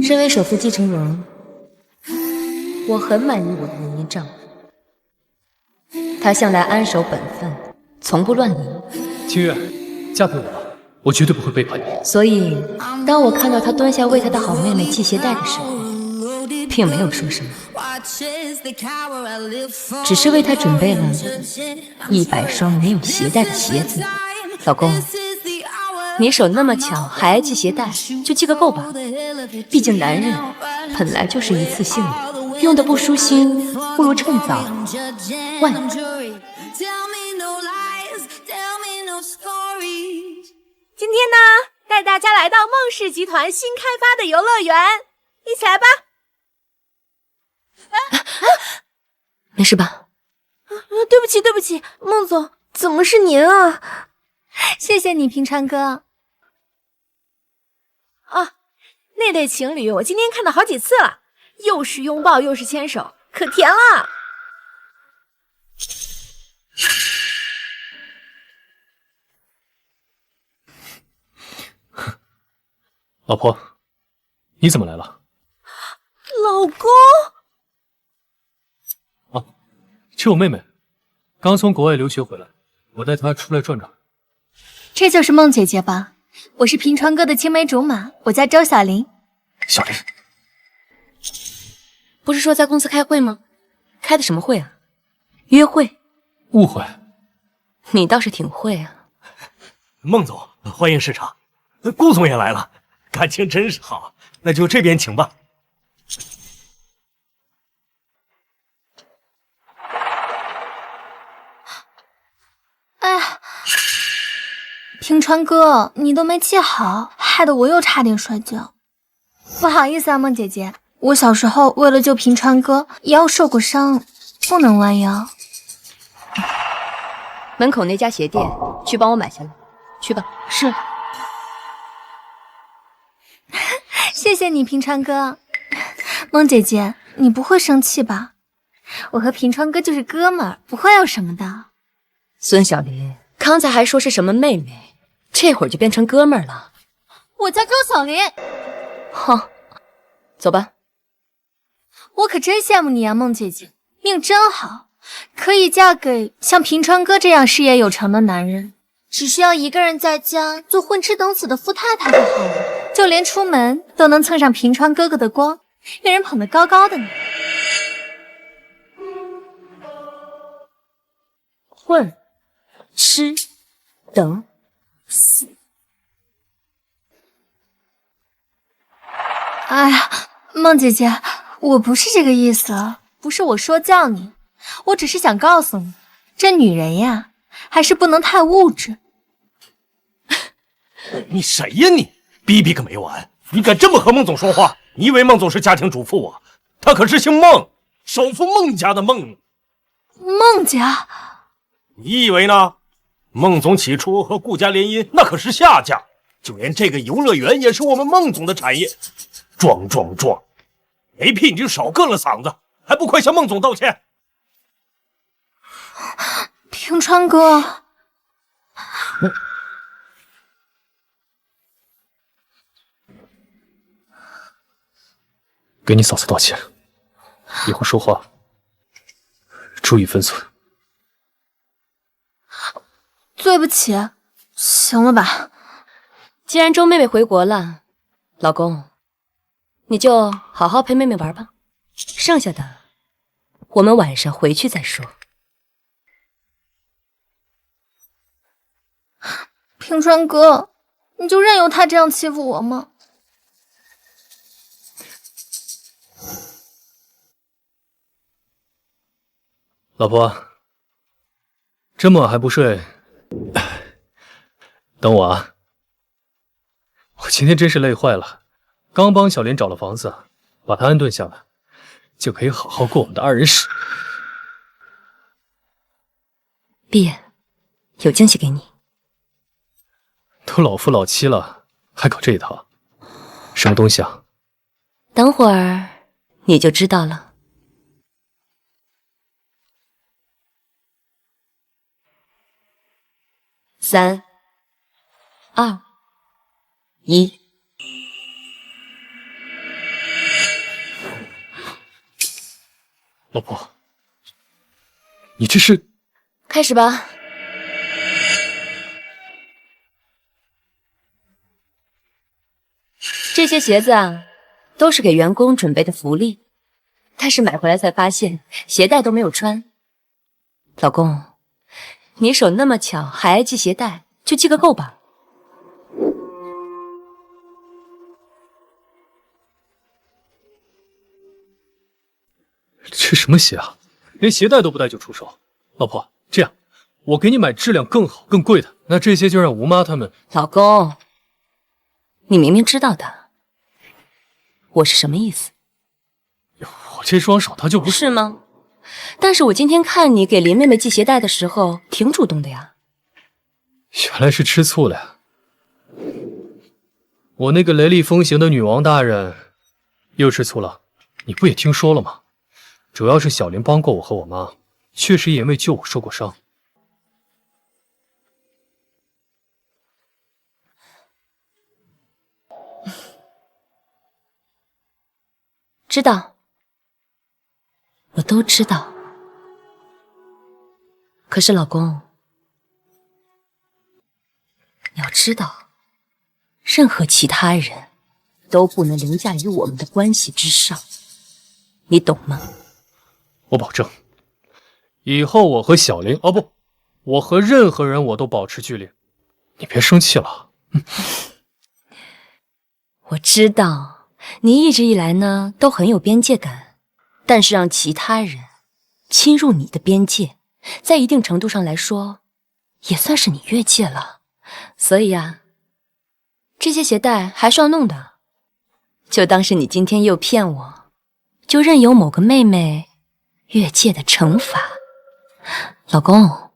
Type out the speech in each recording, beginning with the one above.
身为首副继承人，我很满意我的人姻丈夫。他向来安守本分，从不乱伦。清月，嫁给我吧，我绝对不会背叛你。所以，当我看到他蹲下为他的好妹妹系鞋带的时候，并没有说什么，只是为她准备了100双没有鞋带的鞋子。老公，你手那么巧，还爱系鞋带，就系个够吧。毕竟男人本来就是一次性的，用的不舒心，不如趁早换一个。今天呢，带大家来到梦氏集团新开发的游乐园，一起来吧。没事吧？对不起，对不起，孟总，怎么是您啊？谢谢你，平川哥。啊，那对情侣我今天看到好几次了，又是拥抱又是牵手，可甜了。老婆，你怎么来了？老公。是我妹妹，刚从国外留学回来，我带她出来转转。这就是孟姐姐吧？我是平川哥的青梅竹马，我叫周小玲。小玲，不是说在公司开会吗？开的什么会啊？约会？误会。你倒是挺会啊。孟总，欢迎市场。顾总也来了，感情真是好。那就这边请吧。哎呀，平川哥，你都没系好，害得我又差点摔跤。不好意思啊，孟姐姐，我小时候为了救平川哥，腰受过伤，不能弯腰。门口那家鞋店，去帮我买下来。去吧。是。谢谢你，平川哥。孟姐姐，你不会生气吧？我和平川哥就是哥们儿，不会有什么的。孙小林，刚才还说是什么妹妹，这会儿就变成哥们儿了。我叫周小林。哼，走吧。我可真羡慕你啊，孟姐姐，命真好，可以嫁给像平川哥这样事业有成的男人。只需要一个人在家做混吃等死的富太太就好了，就连出门都能蹭上平川哥哥的光，被人捧得高高的呢。混吃等死。哎呀，孟姐姐，我不是这个意思，不是我说教你，我只是想告诉你，这女人呀，还是不能太物质。你谁呀你？逼逼个没完！你敢这么和孟总说话？你以为孟总是家庭主妇啊？他可是姓孟，首富孟家的孟。孟家？你以为呢？孟总起初和顾家联姻，那可是下家，就连这个游乐园也是我们孟总的产业。壮！没屁你就少硌了嗓子，还不快向孟总道歉！平川哥。给你嫂子道歉，以后说话注意分寸。对不起，行了吧？既然周妹妹回国了，老公，你就好好陪妹妹玩吧，剩下的我们晚上回去再说。平川哥，你就任由他这样欺负我吗？老婆，这么晚还不睡？等我啊！我今天真是累坏了，刚帮小莲找了房子，把她安顿下来，就可以好好过我们的二人世。毕业，有惊喜给你。都老夫老妻了，还搞这一套？什么东西啊？等会儿你就知道了。3、2、1。老婆，你这是……开始吧。这些鞋子啊，都是给员工准备的福利，但是买回来才发现鞋带都没有穿。老公，你手那么巧，还爱系鞋带，就系个够吧。这什么鞋啊？连鞋带都不带就出手。老婆，这样，我给你买质量更好、更贵的。那这些就让吴妈他们……老公，你明明知道的，我是什么意思？我这双手它就不是吗？但是我今天看你给林妹妹系鞋带的时候，挺主动的呀。原来是吃醋了呀！我那个雷厉风行的女王大人又吃醋了。你不也听说了吗？主要是小林帮过我和我妈，确实也为救我受过伤。知道，我都知道。可是老公，你要知道，任何其他人都不能凌驾于我们的关系之上，你懂吗？我保证，以后我和小林，我和任何人我都保持距离。你别生气了。我知道，你一直以来呢都很有边界感，但是让其他人侵入你的边界，在一定程度上来说，也算是你越界了。所以啊，这些鞋带还是要弄的，就当是你今天诱骗我，就任由某个妹妹越界的惩罚。老公，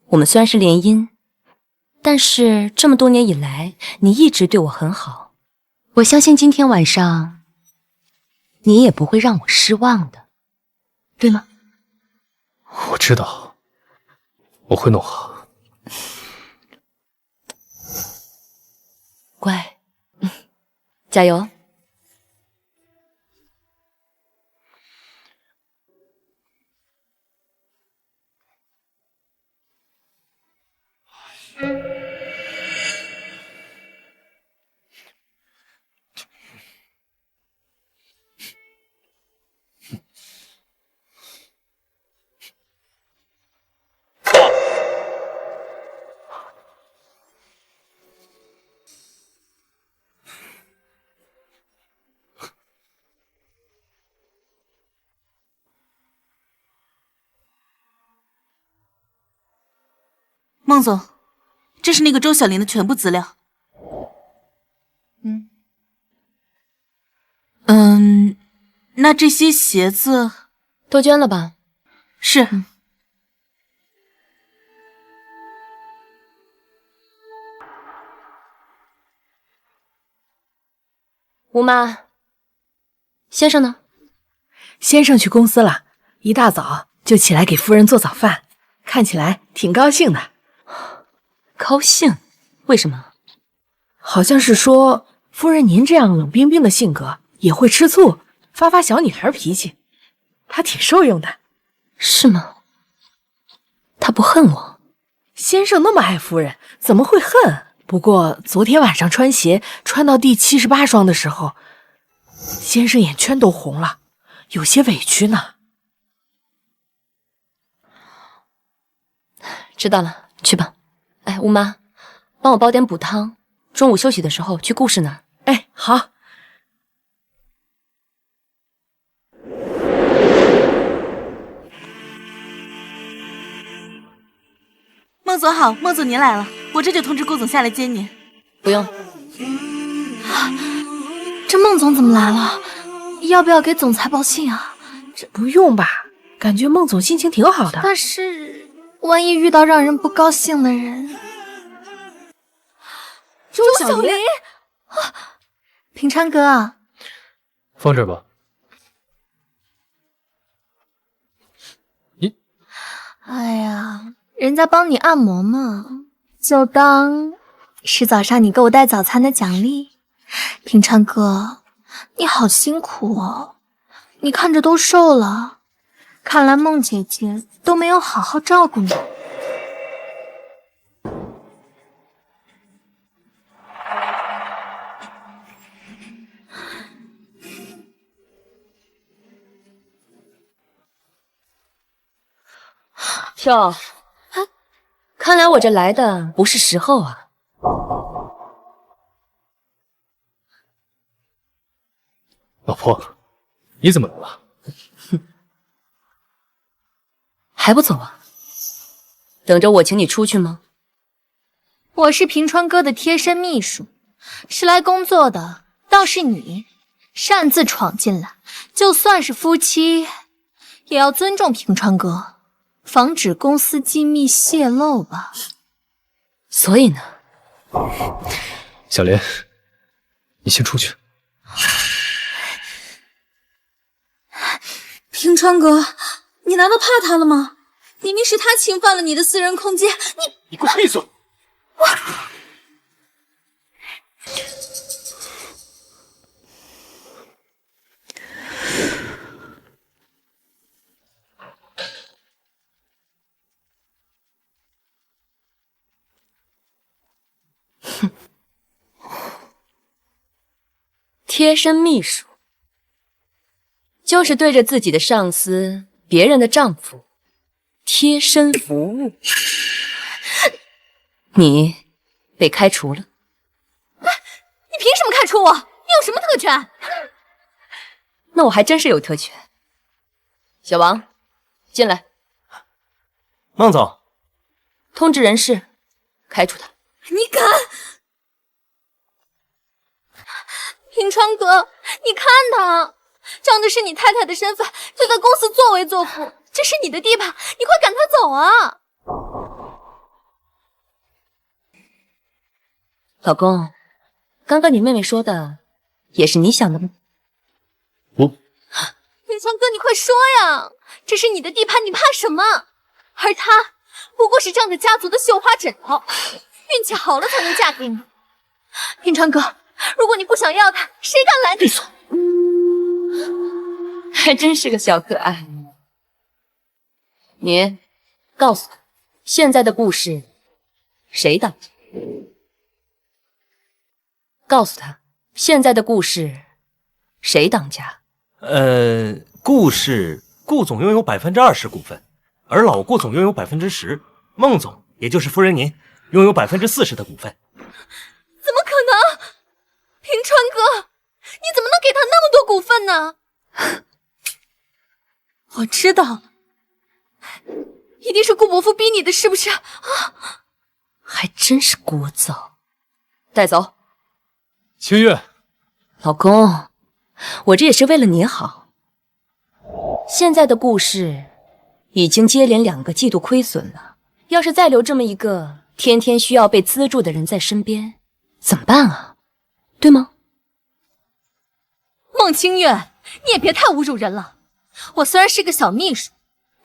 我们虽然是联姻，但是这么多年以来，你一直对我很好，我相信今天晚上你也不会让我失望的，对吗？我知道，我会弄好。乖，加油。孟总，这是那个周小玲的全部资料。那这些鞋子都捐了吧？是。吴妈，先生呢？先生去公司了，一大早就起来给夫人做早饭，看起来挺高兴的。高兴？为什么？好像是说夫人您这样冷冰冰的性格也会吃醋，发小女孩脾气，他挺受用的。是吗？他不恨我？先生那么爱夫人，怎么会恨？不过昨天晚上穿鞋穿到第78双的时候，先生眼圈都红了，有些委屈呢。知道了，去吧。哎，吴妈，帮我煲点补汤，中午休息的时候去顾氏那儿。哎，好。孟总好，孟总您来了，我这就通知顾总下来接您。不用。这孟总怎么来了？要不要给总裁报信啊？这不用吧，感觉孟总心情挺好的。但是万一遇到让人不高兴的人。周小玲，平川哥，放这儿吧。你，哎呀，人家帮你按摩嘛，就当是早上你给我带早餐的奖励。平川哥，你好辛苦哦，你看着都瘦了。看来孟姐姐都没有好好照顾你。跳，看来我这来的不是时候啊。老婆，你怎么来了？还不走啊？等着我请你出去吗？我是平川哥的贴身秘书，是来工作的，倒是你擅自闯进来，就算是夫妻，也要尊重平川哥，防止公司机密泄露吧。所以呢？小莲，你先出去。平川哥，你难道怕他了吗？明明是他侵犯了你的私人空间，你给我闭嘴！贴身秘书，就是对着自己的上司、别人的丈夫贴身服务。你被开除了。你凭什么开除我？你有什么特权？那我还真是有特权。小王，进来。孟总，通知人事，开除他。你敢！平川哥，你看他，仗着是你太太的身份，就在公司作威作福，这是你的地盘，你快赶他走啊！老公，刚刚你妹妹说的，也是你想的吗？平川哥，你快说呀！这是你的地盘，你怕什么？而她不过是仗着家族的绣花枕头，运气好了才能嫁给你。平川哥，如果你不想要她，谁敢拦你？还真是个小可爱。你告诉他，现在的故事谁当家？告诉他，现在的故事谁当家？顾总拥有20%股份，而老顾总拥有10%，孟总，也就是夫人您，拥有40%的股份。怎么可能？平川哥，你怎么能给他那么多股份呢？我知道，一定是顾伯父逼你的，是不是？啊，还真是聒噪。带走。清月，老公，我这也是为了你好。现在的顾氏已经接连2个季度亏损了，要是再留这么一个天天需要被资助的人在身边，怎么办啊？对吗？孟清月，你也别太侮辱人了。我虽然是个小秘书，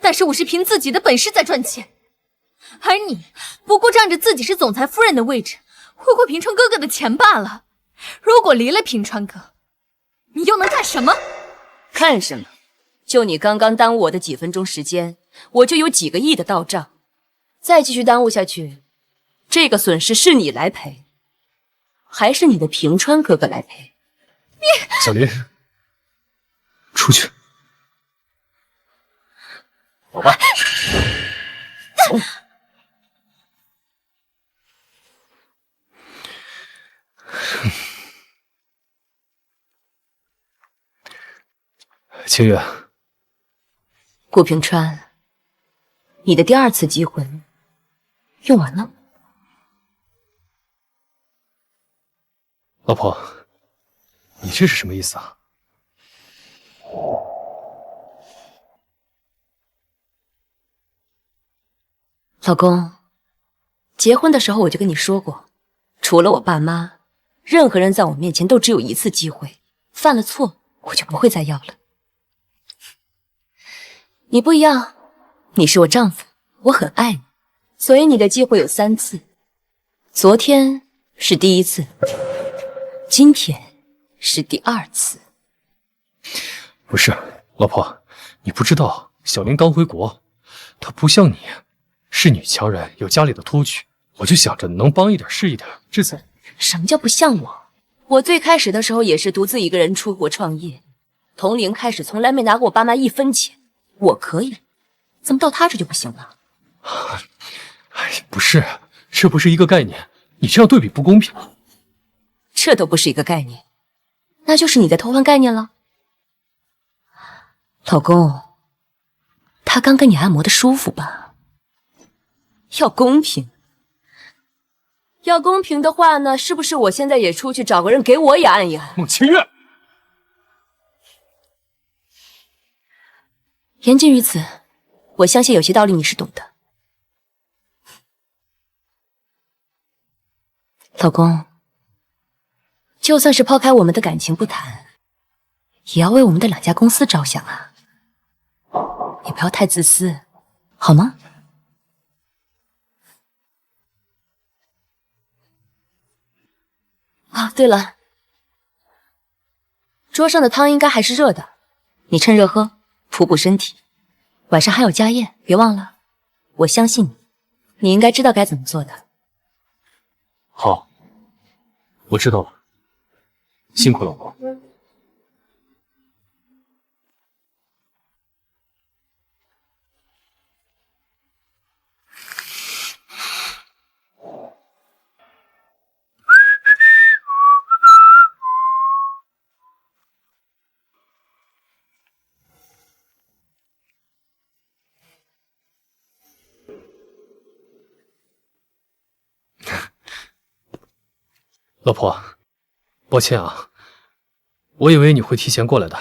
但是我是凭自己的本事在赚钱，而你不过仗着自己是总裁夫人的位置，挥挥平川哥哥的钱罢了。如果离了平川哥，你又能干什么？干什么？就你刚刚耽误我的几分钟时间，我就有几个亿的到账。再继续耽误下去，这个损失是你来赔，还是你的平川哥哥来赔？小林，出去。走吧。走。清月，顾平川，你的第2次机会用完了。老婆，你这是什么意思啊？老公，结婚的时候我就跟你说过，除了我爸妈，任何人在我面前都只有1次机会，犯了错我就不会再要了。你不一样，你是我丈夫，我很爱你，所以你的机会有3次。昨天是第1次，今天是第2次。不是，老婆，你不知道小林刚回国，她不像你，是女强人，有家里的托举，我就想着能帮一点是一点。这次什么叫不像我？我最开始的时候也是独自一个人出国创业，从零开始，从来没拿过我爸妈1分钱。我可以，怎么到他这就不行了？哎，不是，这不是一个概念，你这样对比不公平。这都不是一个概念，那就是你在偷换概念了。老公，他刚跟你按摩的舒服吧？要公平，要公平的话呢，是不是我现在也出去找个人给我也按一按？孟清月，言尽于此，我相信有些道理你是懂的。老公，就算是抛开我们的感情不谈，也要为我们的2家公司着想啊！你不要太自私，好吗？啊，对了，桌上的汤应该还是热的，你趁热喝，补补身体。晚上还有家宴，别忘了。我相信你，你应该知道该怎么做的。好，我知道了，辛苦老婆。老婆，抱歉啊，我以为你会提前过来的，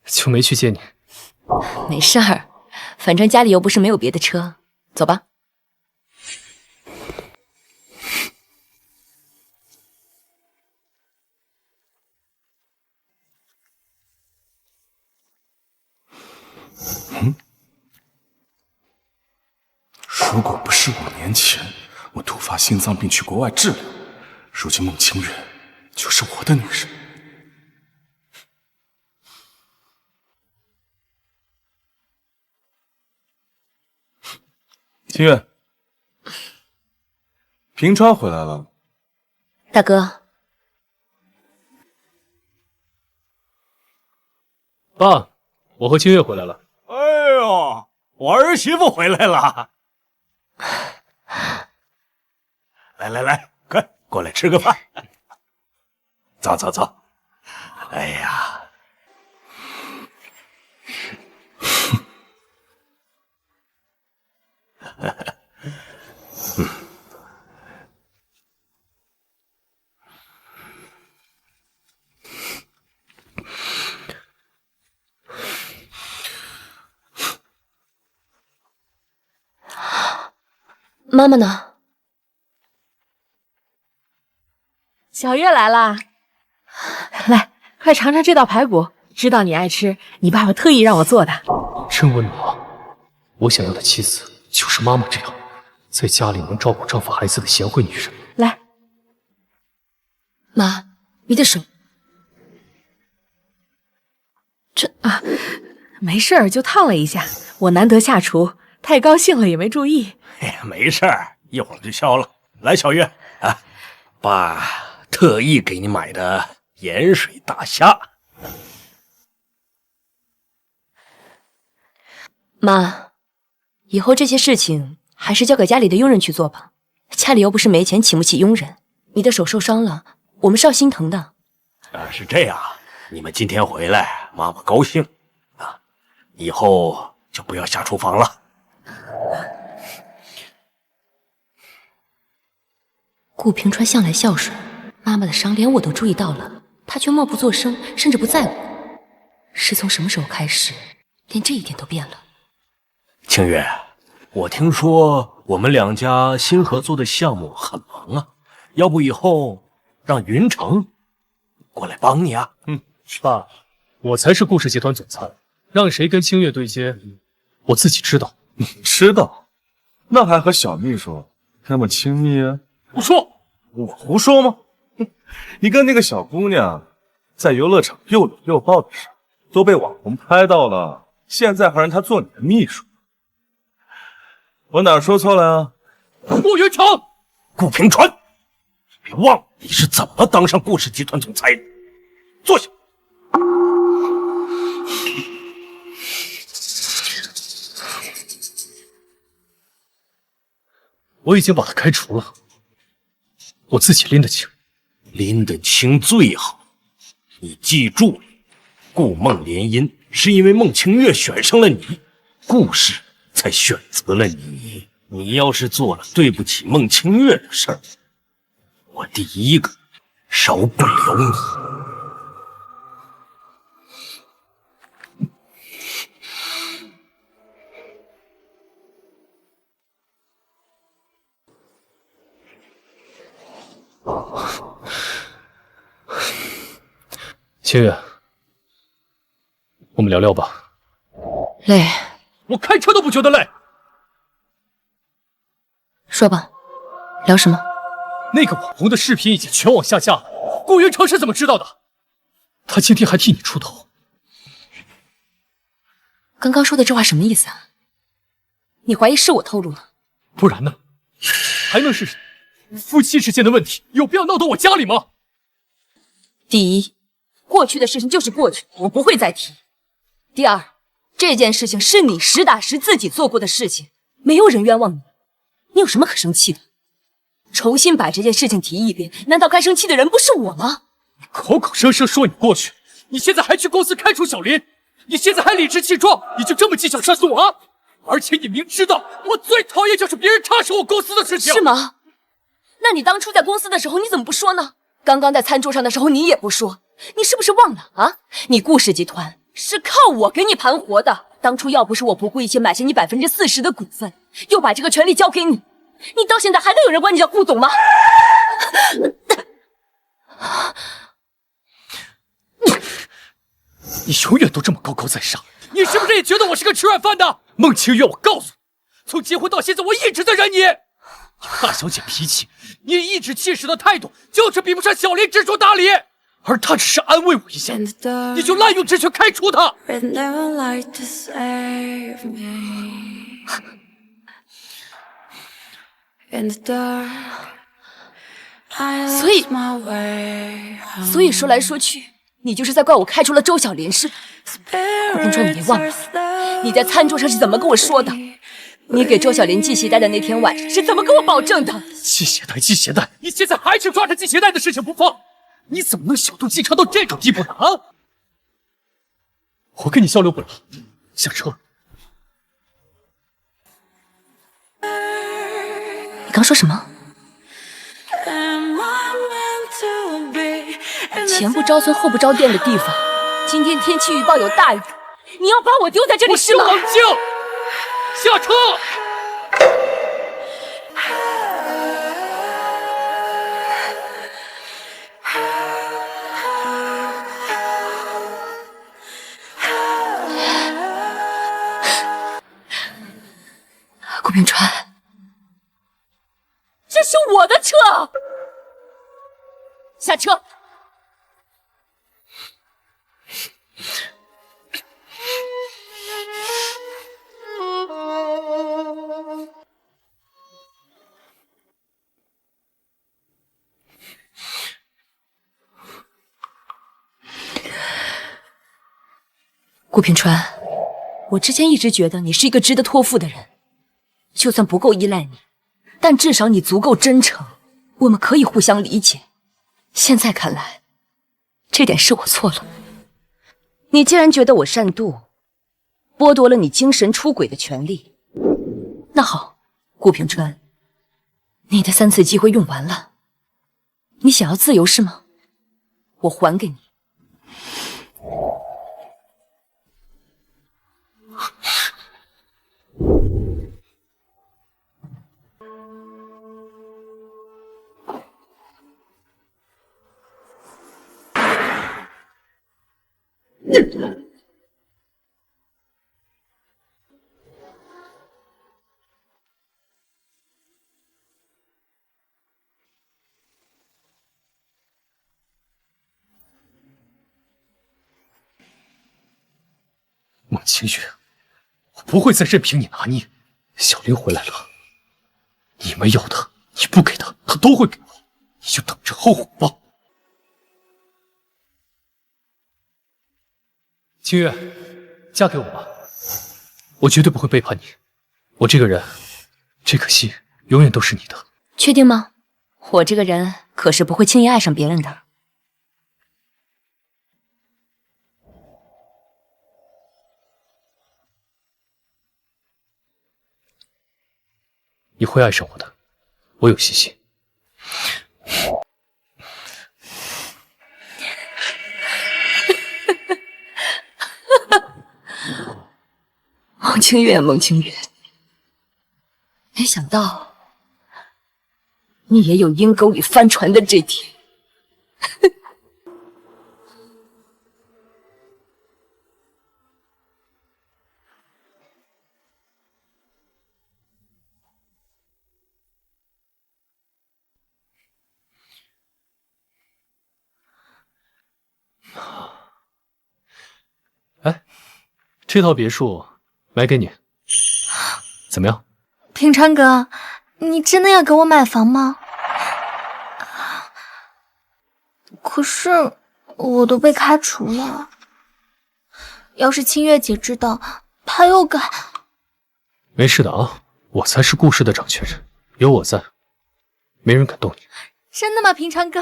就没去接你。没事儿，反正家里又不是没有别的车，走吧。如果不是5年前我突发心脏病去国外治疗，如今孟清月就是我的女人。清月，平川回来了。大哥，爸，我和清月回来了。哎呦，我儿媳妇回来了！来来来，快过来吃个饭。走走走。哎呀，妈妈呢？小月来啦，来，快尝尝这道排骨，知道你爱吃，你爸爸特意让我做的。真温暖。我想要的妻子就是妈妈这样，在家里能照顾丈夫孩子的贤惠女人。来，妈，你的手。没事儿，就烫了一下。我难得下厨，太高兴了也没注意。哎呀，没事儿，一会儿就消了。来，小月啊，爸特意给你买的盐水大虾。妈，以后这些事情还是交给家里的佣人去做吧。家里又不是没钱请不起佣人，你的手受伤了，我们是要心疼的。是这样，你们今天回来，妈妈高兴啊，以后就不要下厨房了。顾平川向来孝顺，妈妈的伤连我都注意到了，他却默不作声，甚至不在乎。是从什么时候开始，连这一点都变了？清月，我听说我们2家新合作的项目很忙啊，要不以后让云城过来帮你啊？爸，我才是顾氏集团总裁，让谁跟清月对接，我自己知道。你知道？那还和小秘书那么亲密啊？胡说！我胡说吗？你跟那个小姑娘在游乐场又搂又抱的事，都被网红拍到了，现在还让他做你的秘书，我哪儿说错了呀？顾云长，顾平川，你别忘了你是怎么当上顾氏集团总裁的。坐下。我已经把他开除了，我自己拎得清。拎得清最好。你记住了，顾孟联姻是因为孟清月选上了你，顾氏才选择了你。你要是做了对不起孟清月的事儿，我第一个饶不了你。清月，我们聊聊吧。累，我开车都不觉得累。说吧，聊什么？那个网红的视频已经全网下架了，顾云成是怎么知道的？他今天还替你出头。刚刚说的这话什么意思啊？你怀疑是我透露了？不然呢？还能是谁？夫妻之间的问题，有必要闹到我家里吗？第一，过去的事情就是过去，我不会再提。第二，这件事情是你实打实自己做过的事情，没有人冤枉你，你有什么可生气的？重新把这件事情提一遍，难道该生气的人不是我吗？口口声声说你过去，你现在还去公司开除小林，你现在还理直气壮，你就这么计较上诉啊？而且你明知道我最讨厌就是别人插手我公司的事情，是吗？那你当初在公司的时候你怎么不说呢？刚刚在餐桌上的时候你也不说，你是不是忘了啊？你顾氏集团是靠我给你盘活的，当初要不是我不顾一切买下你40%的股份，又把这个权利交给你，你到现在还能有人管你叫顾总吗？你永远都这么高高在上，你是不是也觉得我是个吃软饭的？孟清月，我告诉你，从结婚到现在，我一直在忍你。你大小姐脾气，你颐指气使的态度，就是比不上小林知书达理。而他只是安慰我一下，你就滥用职权开除他。所以说来说去，你就是在怪我开除了周小林是吧？顾平川，你别忘了，你在餐桌上是怎么跟我说的？你给周小林系鞋带的那天晚上是怎么跟我保证的？系鞋带，系鞋带，你现在还是抓着系鞋带的事情不放，你怎么能小肚鸡肠到这种地步呢？啊！我跟你交流不了，下车。你刚说什么？前不着村后不着店的地方，今天天气预报有大雨，你要把我丢在这里是吗？冷静，下车。顾平川，这是我的车，下车。顾平川，我之前一直觉得你是一个值得托付的人，就算不够依赖你，但至少你足够真诚，我们可以互相理解。现在看来，这点是我错了。你既然觉得我善妒，剥夺了你精神出轨的权利，那好，顾平川，你的3次机会用完了，你想要自由是吗？我还给你。孟清月，我不会再任凭你拿捏。小林回来了，你们要的，你不给他，他都会给我，你就等着后悔吧。清月，嫁给我吧，我绝对不会背叛你。我这个人，这颗心永远都是你的。确定吗？我这个人可是不会轻易爱上别人的。你会爱上我的，我有信心。孟清月，孟清月，没想到你也有阴沟里翻船的这天。哎，这套别墅买给你，怎么样？平川哥，你真的要给我买房吗？可是我都被开除了，要是清月姐知道，她又敢……没事的啊，我才是故事的掌权人，有我在，没人敢动你。真的吗，平川哥？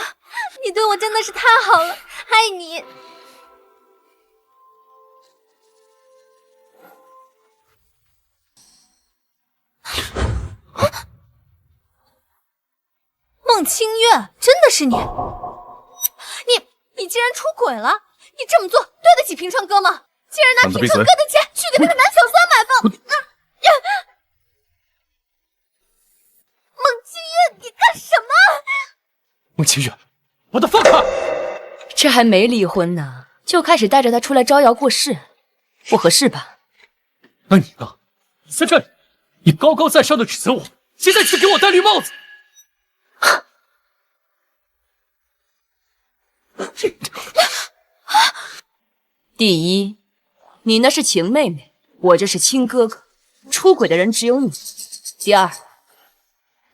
你对我真的是太好了，爱你。孟清月，真的是你！你竟然出轨了！你这么做对得起平川哥吗？竟然拿平川哥的钱去给那个男小三买房！孟清月，你干什么？孟清月，把他放开！这还没离婚呢，就开始带着他出来招摇过市，不合适吧？那你呢？你在这里，你高高在上的指责我，现在却给我戴绿帽子！第一，你那是亲妹妹，我这是亲哥哥，出轨的人只有你。第二，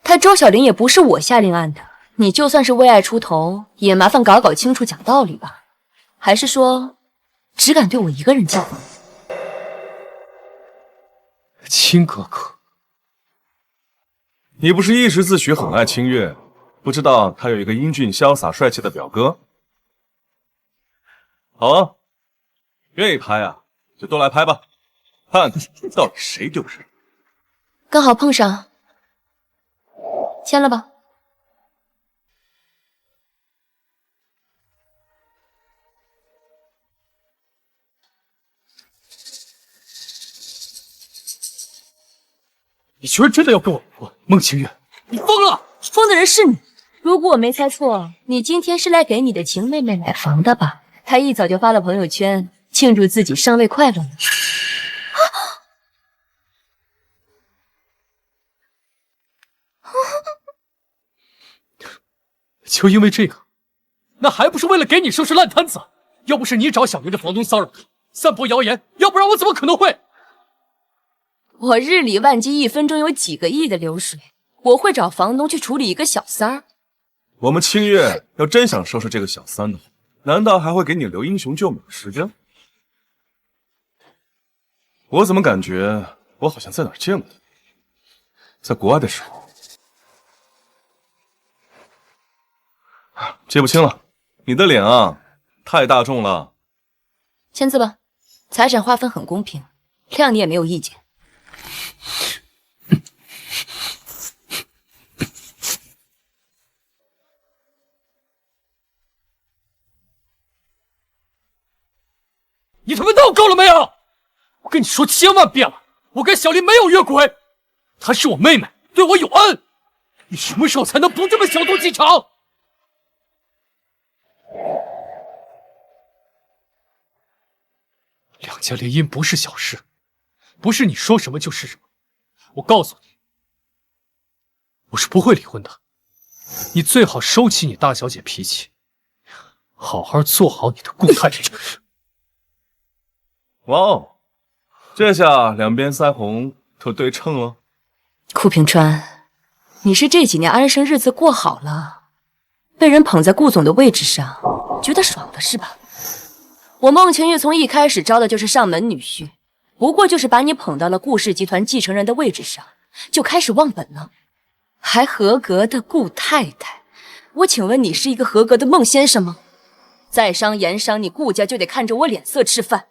他周小林也不是我下令按的，你就算是为爱出头，也麻烦搞清楚讲道理吧。还是说，只敢对我一个人叫房？亲哥哥，你不是一直自诩很爱清月，不知道他有一个英俊潇洒帅气的表哥？好啊，愿意拍啊，就都来拍吧，看到底谁丢人。刚好碰上，签了吧。你居然真的要跟我离婚？孟清月，你疯了！疯的人是你。如果我没猜错，你今天是来给你的亲妹妹买房的吧？她一早就发了朋友圈，庆祝自己上位快乐呢。就因为这个，那还不是为了给你收拾烂摊子？要不是你找小林的房东骚扰他，散播谣言，要不然我怎么可能会？我日理万机，一分钟有几个亿的流水，我会找房东去处理一个小三儿？我们清月要真想收拾这个小三的话，难道还会给你留英雄救美的时间？我怎么感觉我好像在哪儿见过他？在国外的时候。记不清了，你的脸啊，太大众了。签字吧，财产划分很公平，谅你也没有意见。你他妈闹够了没有？我跟你说千万遍了，我跟小林没有越轨，她是我妹妹，对我有恩。你什么时候才能不这么小肚鸡肠？两家联姻不是小事，不是你说什么就是什么。我告诉你，我是不会离婚的。你最好收起你大小姐脾气，好好做好你的固态人。哇哦，这下两边腮红都对称了。顾平川，你是这几年安生日子过好了，被人捧在顾总的位置上，觉得爽了是吧？我孟清玉从一开始招的就是上门女婿，不过就是把你捧到了顾氏集团继承人的位置上，就开始忘本了。还合格的顾太太，我请问你是一个合格的孟先生吗？再商言商，你顾家就得看着我脸色吃饭。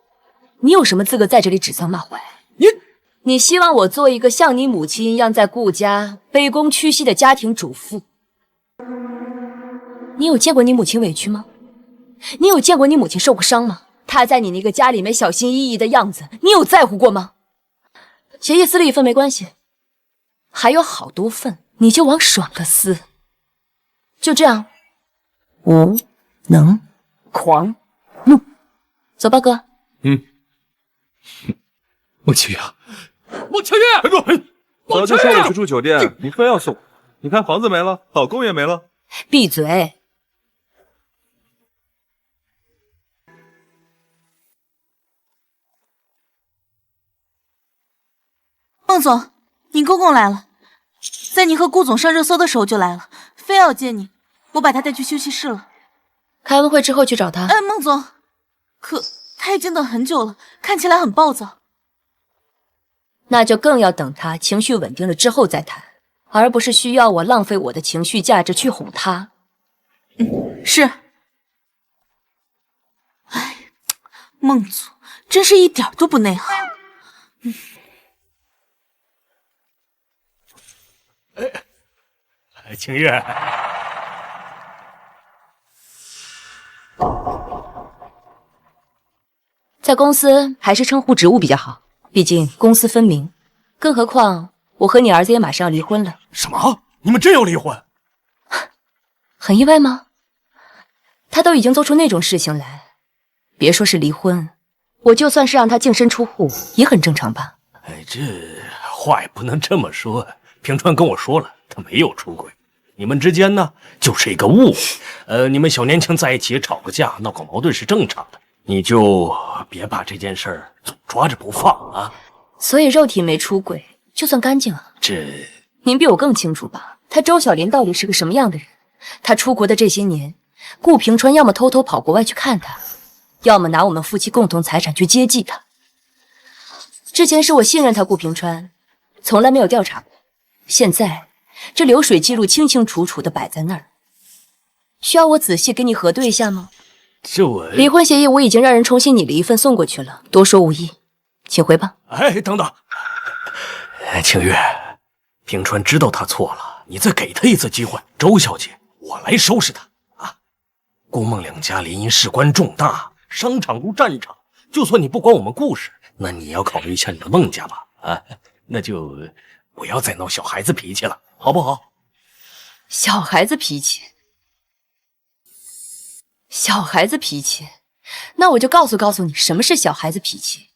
你有什么资格在这里指桑骂槐？你希望我做一个像你母亲一样在顾家卑躬屈膝的家庭主妇？你有见过你母亲委屈吗？你有见过你母亲受过伤吗？她在你那个家里面小心翼翼的样子，你有在乎过吗？协议撕了一份没关系，还有好多份，你就往爽了撕。就这样，无能狂怒，走吧，哥。孟清玉啊，孟清玉，站住！早就说我去住酒店，你非要送，你看房子没了，老公也没了。闭嘴！孟总，你公公来了，在你和顾总上热搜的时候就来了，非要见你，我把他带去休息室了。开完会之后去找他。孟总，可他已经等很久了，看起来很暴躁。那就更要等他情绪稳定了之后再谈，而不是需要我浪费我的情绪价值去哄他。是。哎，孟总真是一点都不内行。清月，在公司还是称呼职务比较好，毕竟公私分明。更何况我和你儿子也马上要离婚了。什么？你们真要离婚？很意外吗？他都已经做出那种事情来，别说是离婚，我就算是让他净身出户也很正常吧。这话也不能这么说。平川跟我说了，他没有出轨，你们之间呢就是一个误会。你们小年轻在一起吵个架，闹个矛盾是正常的，你就别把这件事儿总抓着不放啊。所以肉体没出轨就算干净啊？这您比我更清楚吧？他周小林到底是个什么样的人？他出国的这些年，顾平川要么偷偷跑国外去看他，要么拿我们夫妻共同财产去接济他。之前是我信任他顾平川，从来没有调查过。现在这流水记录清清楚楚的摆在那儿，需要我仔细给你核对一下吗？离婚协议我已经让人重新拟了一份送过去了，多说无益，请回吧。等等，清月，平川知道他错了，你再给他一次机会。周小姐，我来收拾他啊！顾孟两家联姻事关重大，商场如战场，就算你不管我们顾氏，那你要考虑一下你的孟家吧？那就不要再闹小孩子脾气了，好不好？小孩子脾气，小孩子脾气，那我就告诉你什么是小孩子脾气。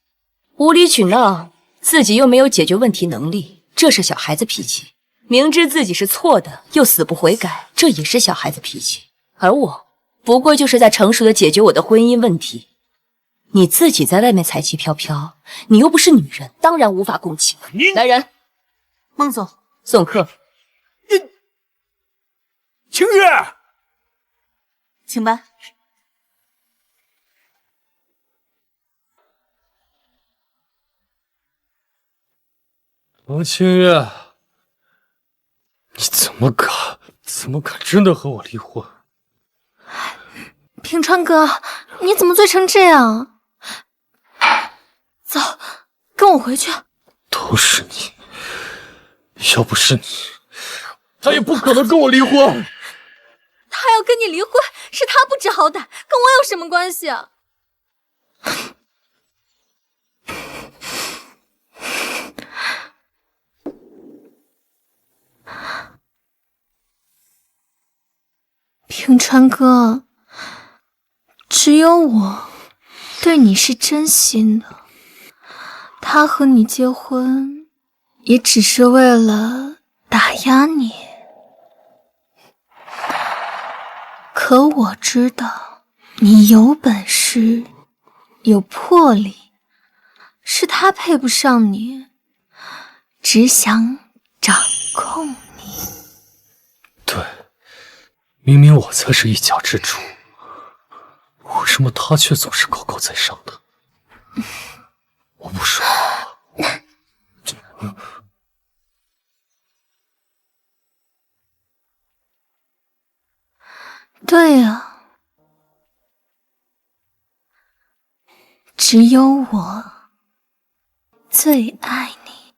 无理取闹，自己又没有解决问题能力，这是小孩子脾气。明知自己是错的，又死不悔改，这也是小孩子脾气。而我不过就是在成熟的解决我的婚姻问题。你自己在外面财气飘飘，你又不是女人，当然无法共情。来人，孟总，送客。清月，请吧。王清月，你怎么敢真的和我离婚？平川哥，你怎么醉成这样？走，跟我回去。都是你，要不是你，他也不可能跟我离婚。他要跟你离婚，是他不知好歹，跟我有什么关系啊？平川哥，只有我对你是真心的，他和你结婚也只是为了打压你。可我知道你有本事，有魄力，是他配不上你，只想掌控你。对，明明我才是一家之主，为什么他却总是高高在上的？我不爽。对啊，只有我最爱你。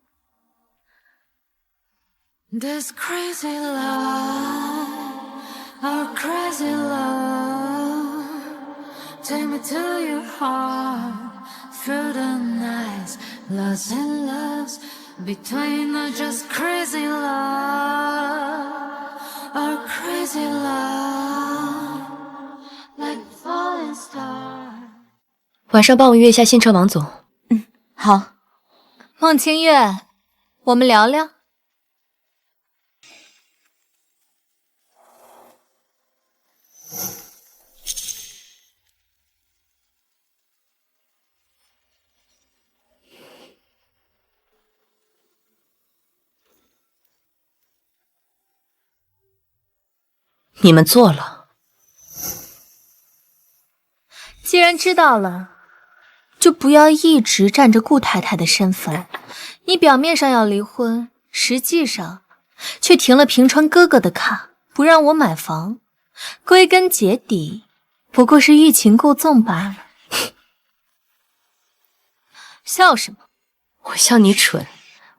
This crazy love, our crazy love, take me to your heart, through the nights, lost in loves, between us just crazy love, our crazy love, like falling star. 晚上帮我约一下新车王总。好。孟清月，我们聊聊。你们做了。既然知道了，就不要一直占着顾太太的身份。你表面上要离婚，实际上却停了平川哥哥的卡，不让我买房。归根结底，不过是欲擒故纵罢了。笑什么？我笑你蠢。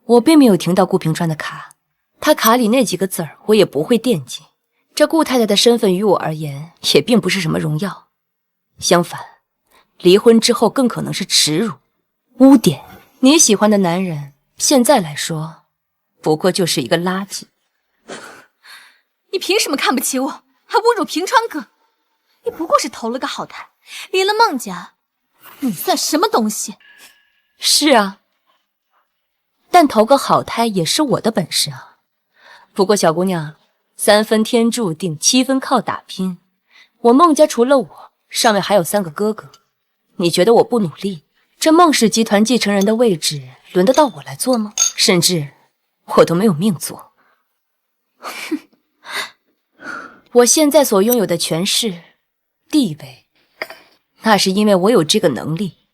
我并没有停到顾平川的卡，他卡里那几个字儿我也不会惦记。这顾太太的身份于我而言也并不是什么荣耀，相反，离婚之后更可能是耻辱、污点。你喜欢的男人，现在来说，不过就是一个垃圾。你凭什么看不起我，还侮辱平川哥？你不过是投了个好胎，离了孟家，你算什么东西？是啊，但投个好胎也是我的本事啊。不过小姑娘，3分天注定，7分靠打拼。我孟家除了我，上面还有3个哥哥。你觉得我不努力，这孟氏集团继承人的位置轮得到我来做吗？甚至我都没有命做。哼，我现在所拥有的权势、地位，那是因为我有这个能力。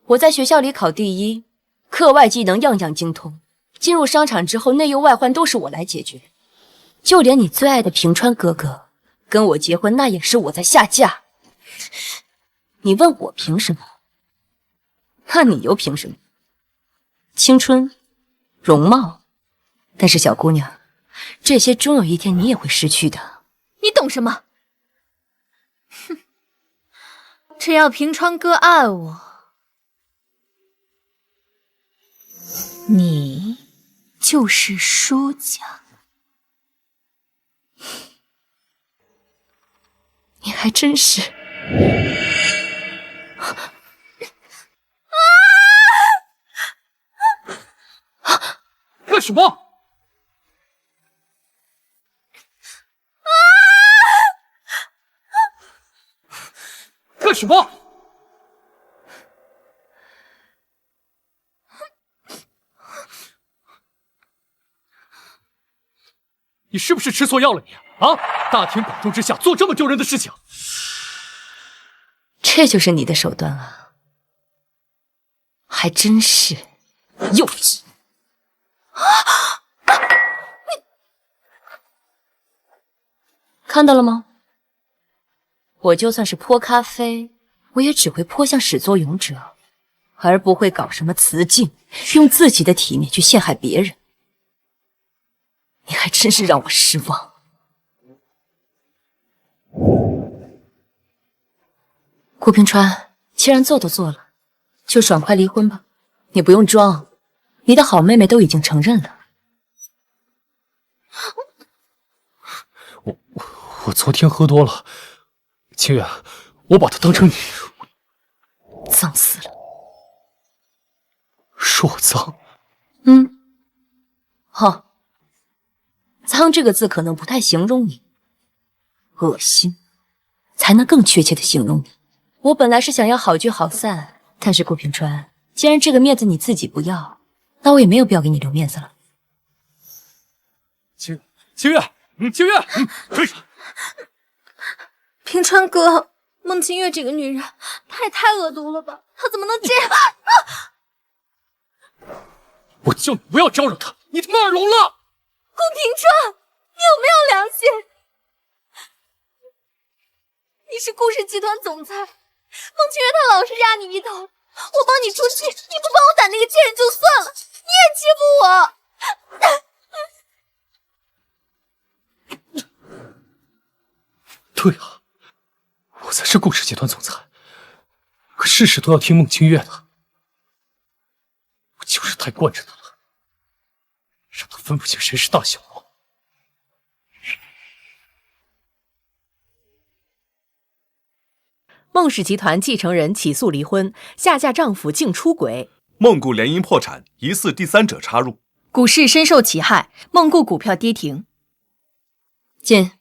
我在学校里考第1，课外技能样样精通。进入商场之后，内忧外患都是我来解决。就连你最爱的平川哥哥跟我结婚，那也是我在下嫁。你问我凭什么？那你又凭什么？青春、容貌，但是小姑娘，这些终有一天你也会失去的。你懂什么？哼，只要平川哥爱我，你就是输家。你还真是。干什么？干什么？你是不是吃错药了你？啊！大庭广众之下做这么丢人的事情，这就是你的手段啊！还真是幼稚。看到了吗？我就算是泼咖啡，我也只会泼向始作俑者，而不会搞什么雌竞，用自己的体面去陷害别人。你还真是让我失望。顾平川，既然做都做了，就爽快离婚吧。你不用装，你的好妹妹都已经承认了。我昨天喝多了，清月，我把她当成你，脏死了。说我脏？好，脏这个字可能不太形容你，恶心才能更确切的形容你。我本来是想要好聚好散，但是顾平川，既然这个面子你自己不要，那我也没有必要给你留面子了。清月，清月，追上！平川哥，孟清月这个女人，她也太恶毒了吧？她怎么能这样？我叫你不要招惹她，你他妈耳聋了！顾平川，你有没有良心？你是顾氏集团总裁，孟清月她老是压你一头，我帮你出气，你不帮我打那个贱人就算了，你也欺负我！对啊，我才是顾氏集团总裁，可事事都要听孟清月的。我就是太惯着她了，让她分不清谁是大小。孟氏集团继承人起诉离婚，下嫁丈夫竟出轨。孟顾联姻破产，疑似第三者插入。股市深受其害，孟顾股票跌停。进。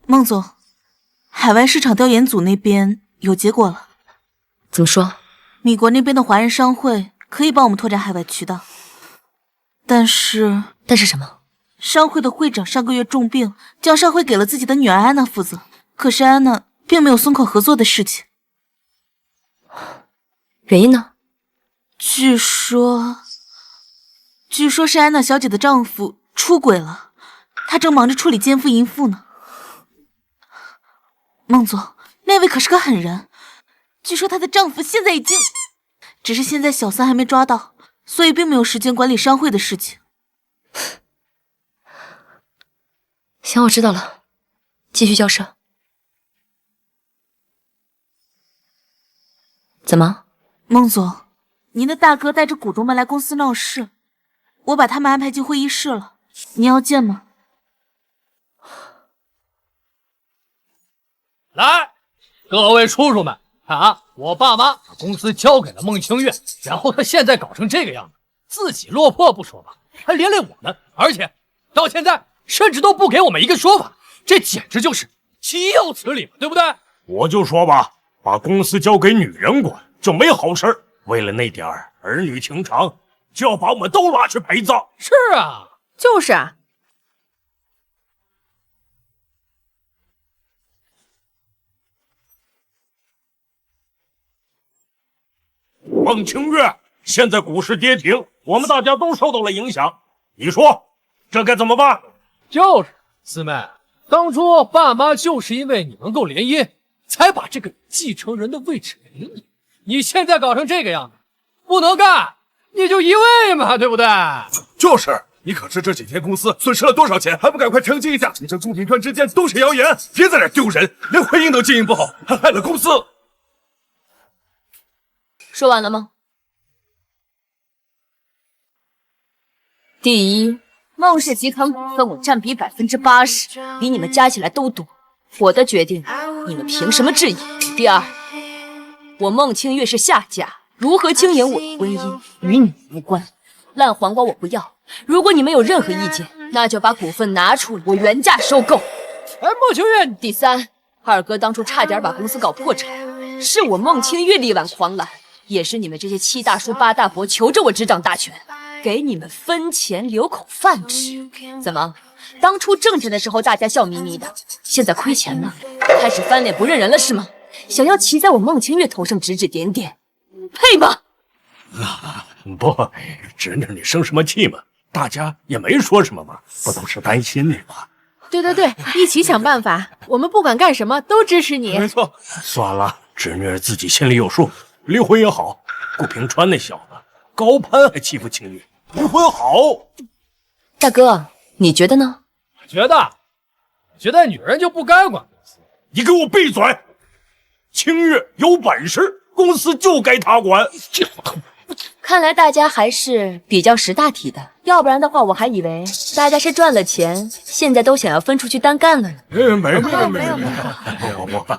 孟总，海外市场调研组那边有结果了。怎么说？米国那边的华人商会可以帮我们拓展海外渠道，但是什么？商会的会长上个月重病，将商会给了自己的女儿安娜负责。可是安娜并没有松口合作的事情。原因呢？据说是安娜小姐的丈夫出轨了，她正忙着处理奸夫淫妇呢。孟总，那位可是个狠人，据说她的丈夫现在已经……只是现在小三还没抓到，所以并没有时间管理商会的事情。行，我知道了，继续交涉。怎么？孟总，您的大哥带着股东们来公司闹事，我把他们安排进会议室了，您要见吗？来，各位叔叔们，看啊，我爸妈把公司交给了孟清月，然后他现在搞成这个样子，自己落魄不说吧，还连累我们，而且到现在甚至都不给我们一个说法，这简直就是岂有此理嘛，对不对？我就说吧，把公司交给女人管就没好事，为了那点儿女情长，就要把我们都拉去陪葬。是啊，就是啊。孟清月，现在股市跌停，我们大家都受到了影响，你说这该怎么办？就是四妹，当初爸妈就是因为你能够联姻，才把这个继承人的位置给你。你现在搞成这个样子，不能干，你就移位嘛，对不对？就是，你可知这几天公司损失了多少钱？还不赶快澄清一下！你这顾品川之间都是谣言，别在这丢人，连婚姻都经营不好，还害了公司。说完了吗？第一，孟氏集团股份我占比80%，比你们加起来都多。我的决定，你们凭什么质疑？第二，我孟清月是下嫁，如何经营我的婚姻与你无关。烂黄瓜我不要，如果你们有任何意见，那就把股份拿出来，我原价收购。孟清月，第三，二哥当初差点把公司搞破产，是我孟清月力挽狂澜，也是你们这些七大叔八大伯求着我执掌大权，给你们分钱留口饭吃。怎么，当初挣钱的时候大家笑眯眯的，现在亏钱了，开始翻脸不认人了是吗？想要骑在我孟清月头上指指点点，配吗？不，侄女，你生什么气嘛？大家也没说什么嘛，不都是担心你吗？对，一起想办法，我们不管干什么都支持你。没错，算了，侄女自己心里有数，离婚也好。顾平川那小子高攀还欺负清月，离婚好。大哥，你觉得呢？觉得女人就不该管公司。你给我闭嘴！清月有本事，公司就该她管。看来大家还是比较识大体的，要不然的话，我还以为大家是赚了钱，现在都想要分出去单干了呢。没有，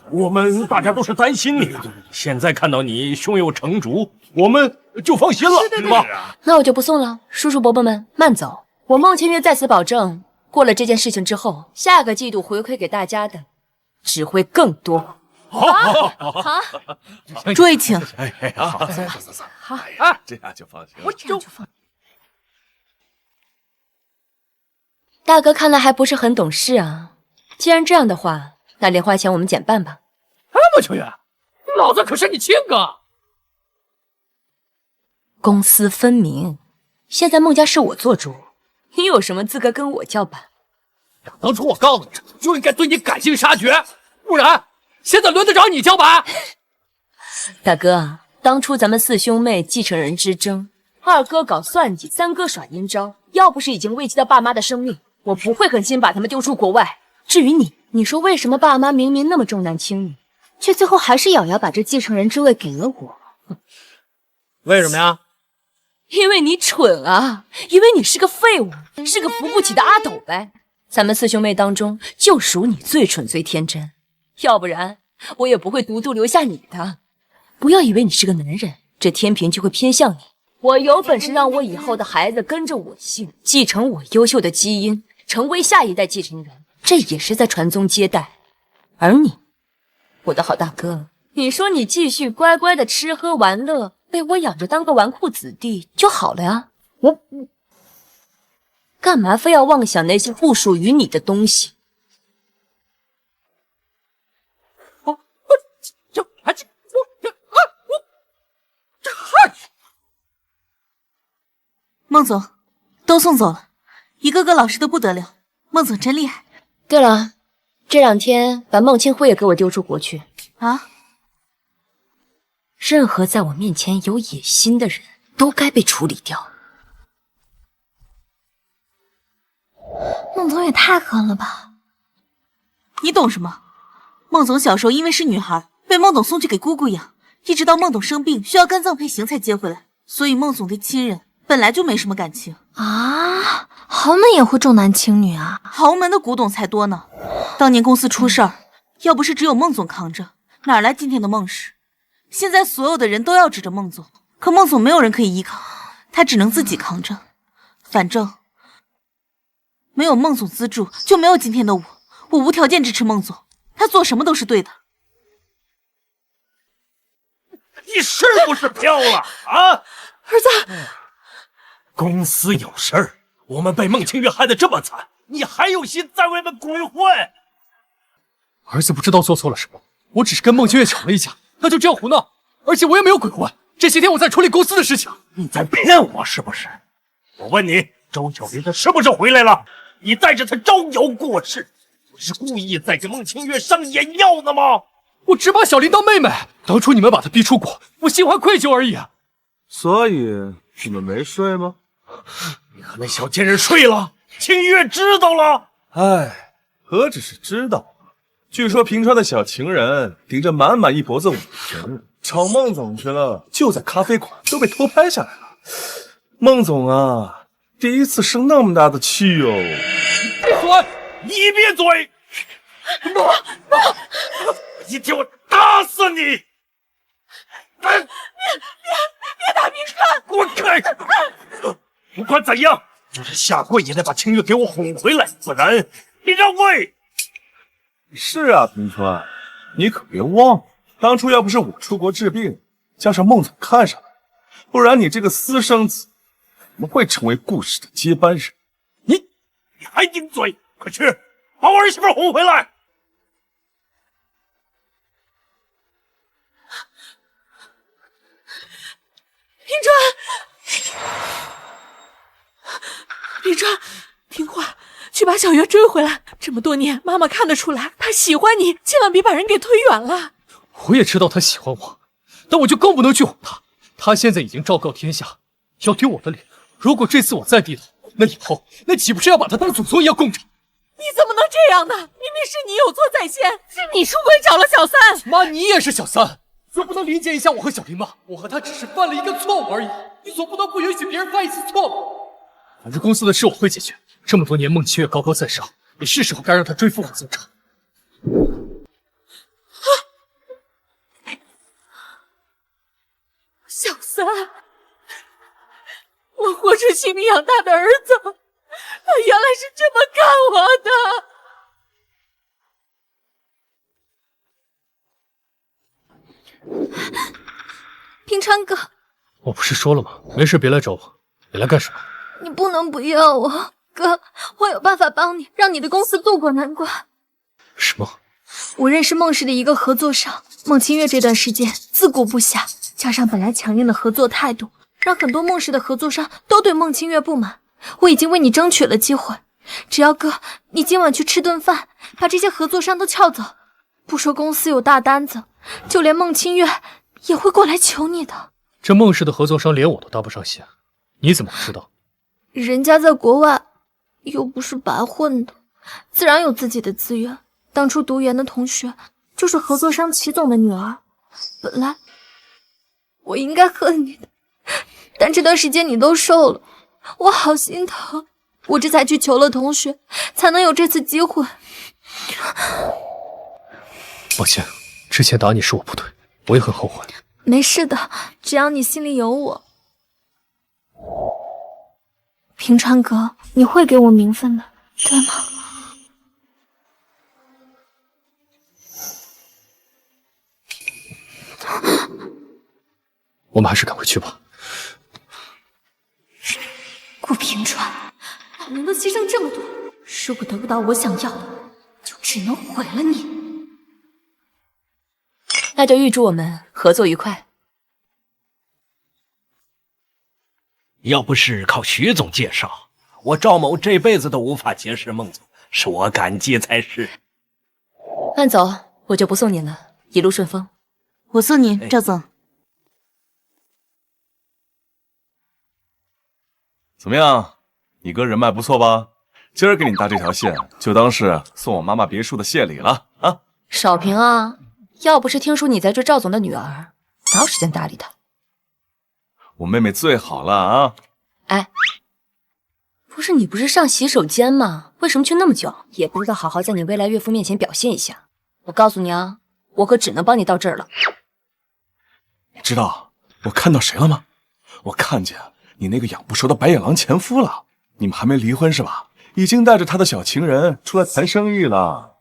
我们大家都是担心你，现在看到你胸有成竹，我们就放心了，对吧？那我就不送了，叔叔伯伯们慢走。我孟清月在此保证，过了这件事情之后，下个季度回馈给大家的只会更多。好，诸位请。哎，好，走。好，哎，这样就放心了。我这样就放。大哥看来还不是很懂事啊。既然这样的话，那莲花钱我们减半吧。哎，孟清月，老子可是你亲哥。公私分明，现在孟家是我做主，你有什么资格跟我叫板？当初我告诉你，就应该对你赶尽杀绝，不然现在轮得着你叫板？大哥，当初咱们四兄妹继承人之争，二哥搞算计，三哥耍阴招，要不是已经危及到爸妈的生命，我不会狠心把他们丢出国外。至于你，你说为什么爸妈明明那么重男轻女，却最后还是咬牙把这继承人之位给了我？为什么呀？因为你蠢啊，因为你是个废物，是个扶不起的阿斗呗。咱们四兄妹当中，就属你最蠢最天真，要不然我也不会独独留下你的。不要以为你是个男人，这天平就会偏向你。我有本事让我以后的孩子跟着我姓，继承我优秀的基因，成为下一代继承人，这也是在传宗接代。而你，我的好大哥，你说你继续乖乖的吃喝玩乐，被我养着当个纨绔子弟就好了呀。我干嘛非要妄想那些不属于你的东西？孟总，都送走了，一个个老实的不得了。孟总真厉害。对了，这2天把孟清辉也给我丢出国去啊！任何在我面前有野心的人都该被处理掉。孟总也太狠了吧！你懂什么？孟总小时候因为是女孩，被孟总送去给姑姑养，一直到孟总生病需要肝脏配型才接回来，所以孟总对亲人本来就没什么感情啊。豪门也会重男轻女啊？豪门的古董才多呢。当年公司出事儿，要不是只有孟总扛着，哪来今天的孟氏？现在所有的人都要指着孟总，可孟总没有人可以依靠，他只能自己扛着。反正没有孟总资助，就没有今天的我。我无条件支持孟总，他做什么都是对的。你是不是飘了啊？儿子，公司有事儿，我们被孟清月害得这么惨，你还有心在外面鬼混？儿子不知道做错了什么，我只是跟孟清月吵了一架，他就这样胡闹，而且我也没有鬼混。这些天我在处理公司的事情。你在骗我是不是？我问你，周小林他是不是回来了？你带着他招摇过市，不是故意在给孟清月上眼药呢吗？我只把小林当妹妹，当初你们把她逼出国，我心怀愧疚而已。所以你们没睡吗？你和那小贱人睡了，清月知道了。哎，何止是知道，据说平川的小情人顶着满满一脖子五人找孟总去了，就在咖啡馆都被偷拍下来了。孟总啊，第一次生那么大的气哦！闭嘴！你闭嘴！一天我打死你！别打平川！滚开！不管怎样，就是下跪也得把清月给我哄回来，不然你让位！是啊，平川，你可别忘了，当初要不是我出国治病，加上孟总看上了，不然你这个私生子怎么会成为顾氏的接班人？你还顶嘴！快去把我儿媳妇哄回来！平川，听话，去把小月追回来。这么多年，妈妈看得出来，她喜欢你，千万别把人给推远了。我也知道他喜欢我，但我就更不能去哄他。他现在已经昭告天下，要丢我的脸。如果这次我再低头，那以后那岂不是要把他当祖宗一样供着？你怎么能这样呢？明明是你有错在先，是你出轨找了小三。妈，你也是小三，就不能理解一下我和小林吗？我和他只是犯了一个错误而已，你总不能不允许别人犯一次错误。反正公司的事我会解决。这么多年孟清月高高在上，也是时候该让他追父母宗长。小三，我活出性命养大的儿子，他原来是这么看我的。平川哥，我不是说了吗？没事别来找我，你来干什么？你不能不要我，哥，我有办法帮你，让你的公司渡过难关。什么？我认识孟氏的一个合作商孟清月，这段时间自顾不暇，加上本来强硬的合作态度，让很多孟氏的合作商都对孟清月不满。我已经为你争取了机会，只要哥你今晚去吃顿饭，把这些合作商都撬走，不说公司有大单子，就连孟清月也会过来求你的。这孟氏的合作商连我都搭不上线，你怎么知道？人家在国外又不是白混的，自然有自己的资源。当初读研的同学就是合作商齐总的女儿，本来我应该恨你的，但这段时间你都瘦了，我好心疼，我这才去求了同学，才能有这次机会。抱歉，之前打你是我不对，我也很后悔。没事的，只要你心里有我。平川哥，你会给我名分的，对吗？我们还是赶回去吧。顾平川，老娘都牺牲这么多，如果得不到我想要的，就只能毁了你。那就预祝我们合作愉快。要不是靠徐总介绍，我赵某这辈子都无法结识孟总，是我感激才是。慢走，我就不送你了，一路顺风。我送你，赵总。怎么样，你哥人脉不错吧？今儿给你搭这条线，就当是送我妈妈别墅的谢礼了啊！少平啊，要不是听说你在追赵总的女儿，哪有时间搭理她？我妹妹最好了啊！哎，你不是上洗手间吗？为什么去那么久？也不知道好好在你未来岳父面前表现一下。我告诉你啊，我可只能帮你到这儿了。你知道我看到谁了吗？我看见你那个养不熟的白眼狼前夫了。你们还没离婚是吧？已经带着他的小情人出来谈生意了。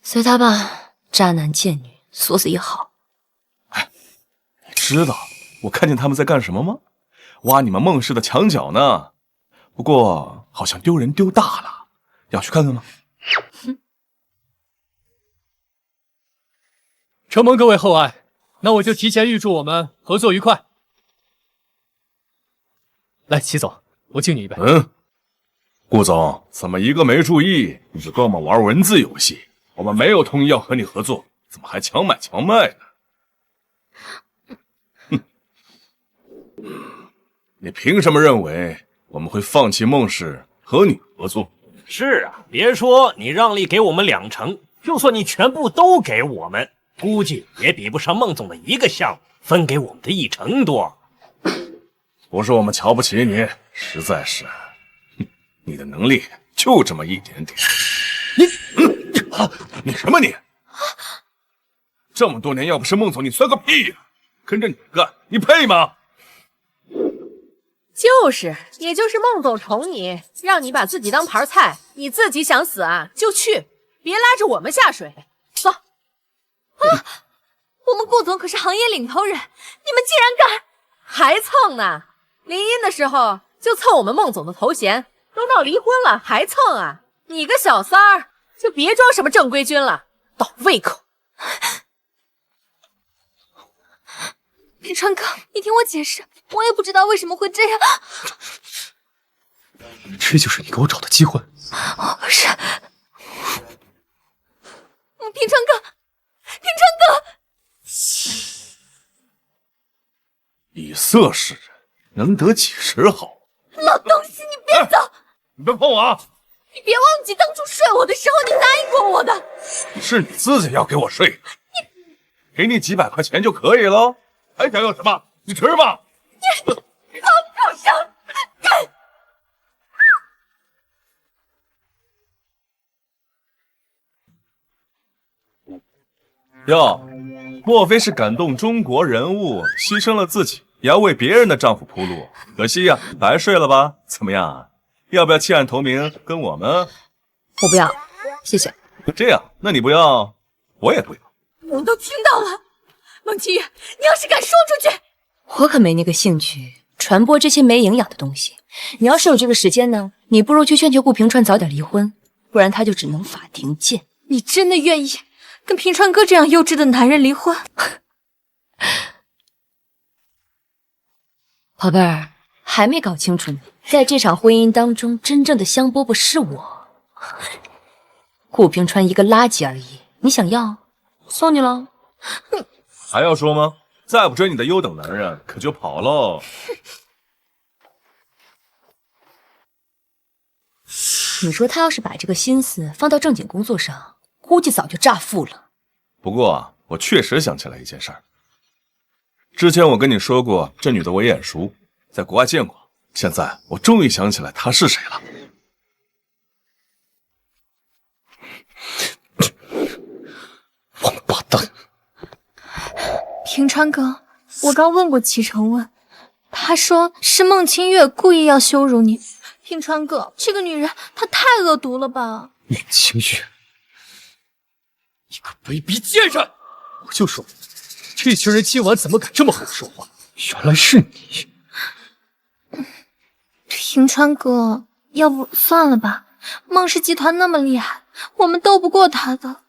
随他吧，渣男贱女，锁死也好。哎，你知道我看见他们在干什么吗？挖你们孟氏的墙角呢。不过好像丢人丢大了，要去看看吗？承蒙各位厚爱，那我就提前预祝我们合作愉快。来，齐总，我敬你一杯。顾总，怎么一个没注意，你就跟我们玩文字游戏？我们没有同意要和你合作，怎么还强买强卖呢？哼，你凭什么认为我们会放弃孟氏和你合作？是啊，别说你让利给我们2成，就算你全部都给我们，估计也比不上孟总的一个项目分给我们的1成多。不是我们瞧不起你，实在是，你的能力就这么一点点。你什么你？这么多年，要不是孟总，你算个屁呀！跟着你干，你配吗？就是，也就是孟总宠你，让你把自己当盘菜，你自己想死啊就去，别拉着我们下水。走。我们顾总可是行业领头人，你们竟然敢！还蹭呢？离姻的时候就蹭我们孟总的头衔，都闹离婚了还蹭啊？你个小三儿，就别装什么正规军了，倒胃口。平川哥，你听我解释，我也不知道为什么会这样。这就是你给我找的机会。不是，平川哥，平川哥，以色侍人，能得几时好？老东西，你别走！你别碰我啊！你别忘记当初睡我的时候，你答应过我的。是你自己要给我睡的，给你几百块钱就可以了，还想要什么？你吃吧。你好畜生！哟，莫非是感动中国人物，牺牲了自己，也要为别人的丈夫铺路？可惜呀，白睡了吧？怎么样？要不要弃暗投明，跟我们？我不要，谢谢。这样，那你不要，我也不要。我都听到了，孟孟清月，你要是敢说出去，我可没那个兴趣传播这些没营养的东西。你要是有这个时间呢，你不如去劝顾平川早点离婚，不然他就只能法庭见。你真的愿意跟平川哥这样幼稚的男人离婚？宝贝儿，还没搞清楚呢。在这场婚姻当中，真正的香饽饽是我，顾平川一个垃圾而已。你想要，送你了。还要说吗？再不追你的优等男人，可就跑喽。你说他要是把这个心思放到正经工作上，估计早就乍富了。不过我确实想起来一件事儿。之前我跟你说过，这女的我也眼熟，在国外见过。现在我终于想起来她是谁了。王八蛋！平川哥，我刚问过齐成问，他说是孟清月故意要羞辱你。平川哥，这个女人她太恶毒了吧？孟清月，你个卑鄙贱人！我就说，这群人今晚怎么敢这么和我说话？原来是你！平川哥，要不算了吧？孟氏集团那么厉害，我们斗不过他的，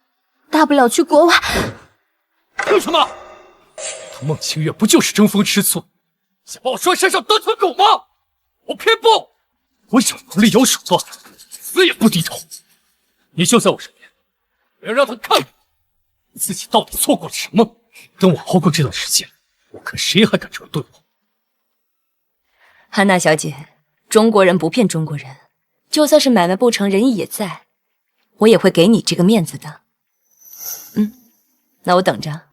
大不了去国外。凭什么？他孟清月不就是争风吃醋，想把我拴身上当条狗吗？我偏不！我有能力有手段，死也不低头。你就在我身边，我要让他看看自己到底错过了什么。等我熬过这段时间，我看谁还敢这么对我。汉娜小姐，中国人不骗中国人，就算是买卖不成仁义也在，我也会给你这个面子的。那我等着。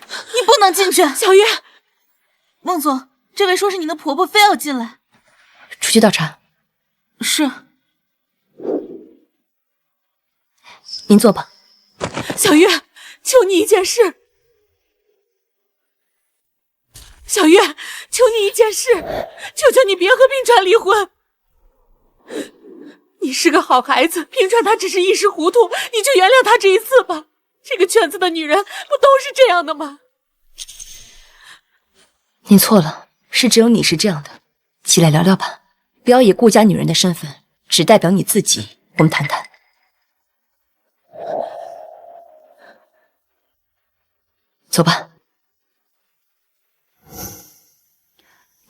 你不能进去，小月。孟总，这位说是您的婆婆，非要进来。出去倒茶。是。您坐吧。小月，求你一件事。小月，求你一件事，求求你别和平川离婚。你是个好孩子，平川他只是一时糊涂，你就原谅他这一次吧。这个圈子的女人不都是这样的吗？你错了，是只有你是这样的。起来聊聊吧，不要以顾家女人的身份只代表你自己，我们谈谈。走吧。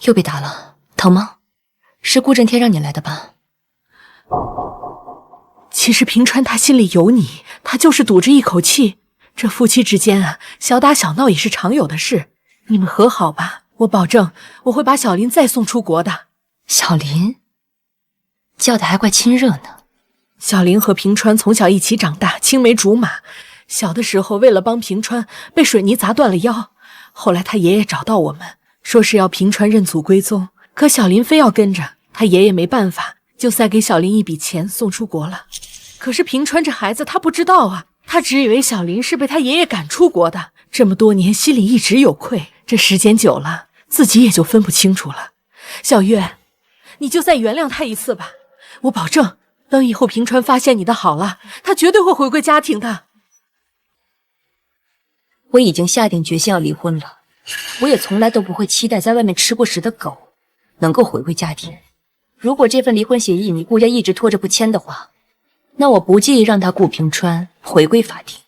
又被打了，疼吗？是顾震天让你来的吧？其实平川他心里有你，他就是赌着一口气。这夫妻之间啊，小打小闹也是常有的事。你们和好吧，我保证我会把小林再送出国的。小林叫的还怪亲热呢。小林和平川从小一起长大，青梅竹马。小的时候为了帮平川被水泥砸断了腰，后来他爷爷找到我们，说是要平川认祖归宗，可小林非要跟着，他爷爷没办法，就塞给小林一笔钱送出国了。可是平川这孩子他不知道啊，他只以为小林是被他爷爷赶出国的，这么多年心里一直有愧，这时间久了自己也就分不清楚了。小月，你就再原谅他一次吧，我保证等以后平川发现你的好了，他绝对会回归家庭的。我已经下定决心要离婚了，我也从来都不会期待在外面吃过屎的狗能够回归家庭。如果这份离婚协议你顾家一直拖着不签的话，那我不介意让他顾平川回归法庭。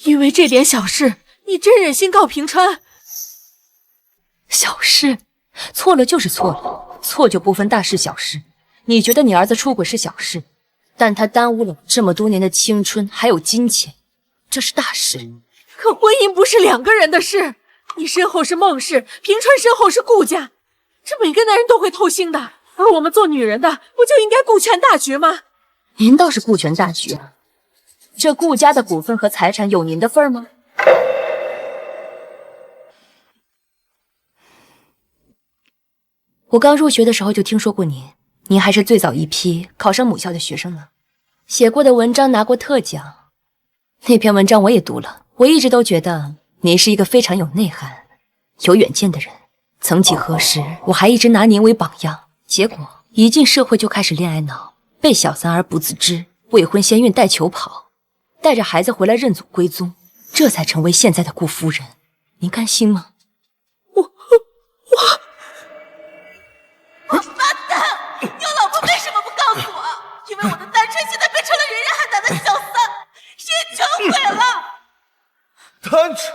因为这点小事，你真忍心告平川？小事，错了就是错了，错就不分大事小事。你觉得你儿子出轨是小事，但他耽误了我这么多年的青春还有金钱，这是大事。可婚姻不是两个人的事，你身后是孟氏，平川身后是顾家，这每个男人都会偷腥的，而我们做女人的不就应该顾全大局吗？您倒是顾全大局啊，这顾家的股份和财产有您的份儿吗？我刚入学的时候就听说过您，您还是最早一批考上母校的学生呢。写过的文章拿过特奖，那篇文章我也读了。我一直都觉得您是一个非常有内涵、有远见的人。曾几何时，我还一直拿您为榜样，结果一进社会就开始恋爱脑，被小三而不自知，未婚先孕带球跑。带着孩子回来认祖归宗，这才成为现在的顾夫人。您甘心吗？王八蛋！你老婆为什么不告诉我？因为我的单纯现在变成了人人喊打的小三，事业全毁了。单纯，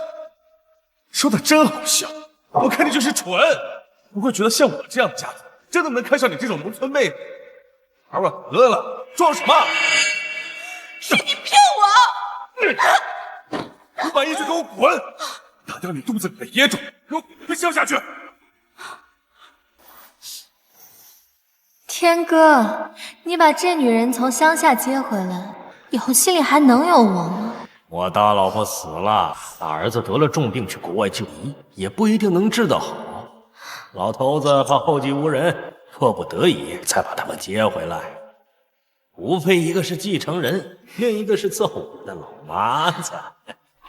说的真好笑。我看你就是蠢，不会觉得像我这样的家子，真的能看上你这种农村妹子？玩玩得了，装什么？是你骗我！你把衣就给我滚！打掉你肚子里的野种，给我滚消下去！天哥，你把这女人从乡下接回来，以后心里还能有我吗？我大老婆死了，大儿子得了重病去国外就医，也不一定能治得好。老头子怕后继无人，迫不得已才把他们接回来。无非一个是继承人，另一个是伺候我的老妈子。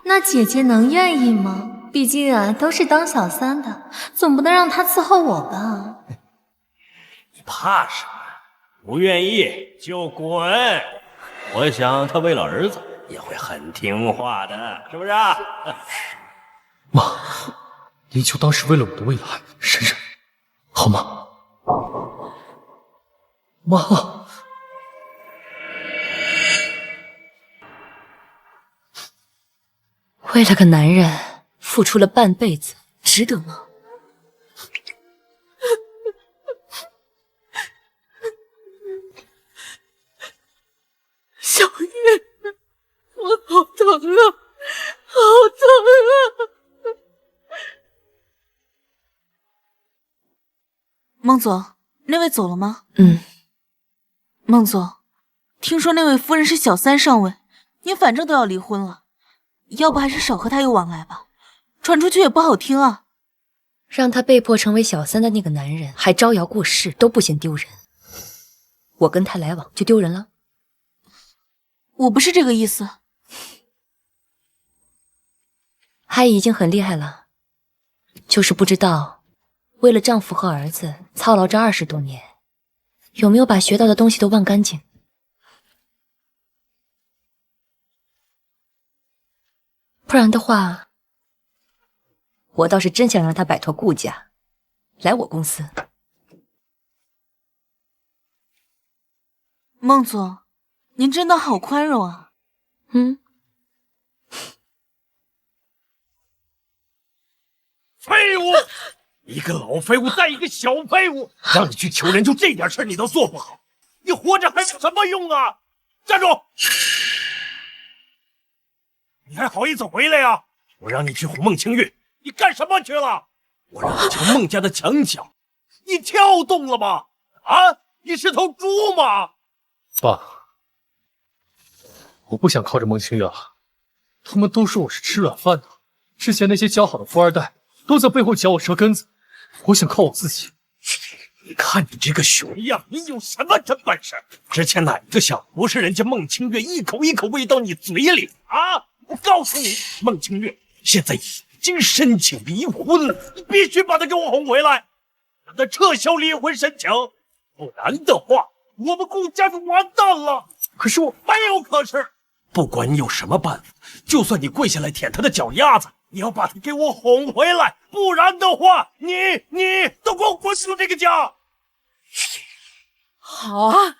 那姐姐能愿意吗？毕竟啊，都是当小三的，总不能让她伺候我吧？你怕什么？不愿意就滚！我想他为了儿子也会很听话的，是不是啊？妈，您就当是为了我的未来，忍忍，好吗？妈。为了个男人付出了半辈子，值得吗？小月，我好疼啊，好疼啊！孟总，那位走了吗？孟总，听说那位夫人是小三上位，您反正都要离婚了，要不还是少和他有往来吧，传出去也不好听啊。让他被迫成为小三的那个男人还招摇过市，都不嫌丢人。我跟他来往就丢人了？我不是这个意思。还已经很厉害了，就是不知道为了丈夫和儿子操劳这20多年，有没有把学到的东西都忘干净。不然的话，我倒是真想让他摆脱顾家，来我公司。孟总，您真的好宽容啊。废物！一个老废物带一个小废物，让你去求人，就这点事你都做不好，你活着还有什么用啊？站住！你还好意思回来呀？我让你去哄孟清月，你干什么去了？我让你敲孟家的墙角，你跳动了吗？啊，你是头猪吗？爸，我不想靠着孟清月了，他们都说我是吃软饭的，之前那些交好的富二代都在背后嚼我舌根子，我想靠我自己。你看你这个熊样，你有什么真本事？之前哪个小子不是人家孟清月一口一口喂到你嘴里啊？我告诉你，孟清月现在已经申请离婚了，你必须把她给我哄回来，让她撤销离婚申请，不然的话，我们顾家就完蛋了。可是我没有可是，不管你有什么办法，就算你跪下来舔她的脚丫子，你要把她给我哄回来，不然的话，你都给我滚出这个家！好啊，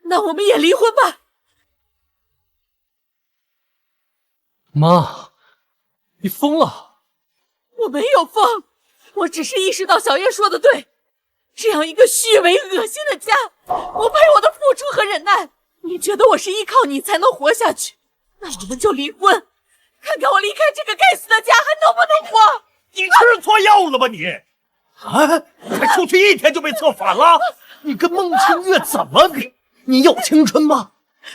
那我们也离婚吧。妈，你疯了！我没有疯，我只是意识到小叶说的对，这样一个虚伪恶心的家，不配我的付出和忍耐。你觉得我是依靠你才能活下去，那我们就离婚，看看我离开这个该死的家还能不能活。你吃错药了吧你？啊！才出去1天就被策反了？你跟孟清月怎么比？你有青春吗？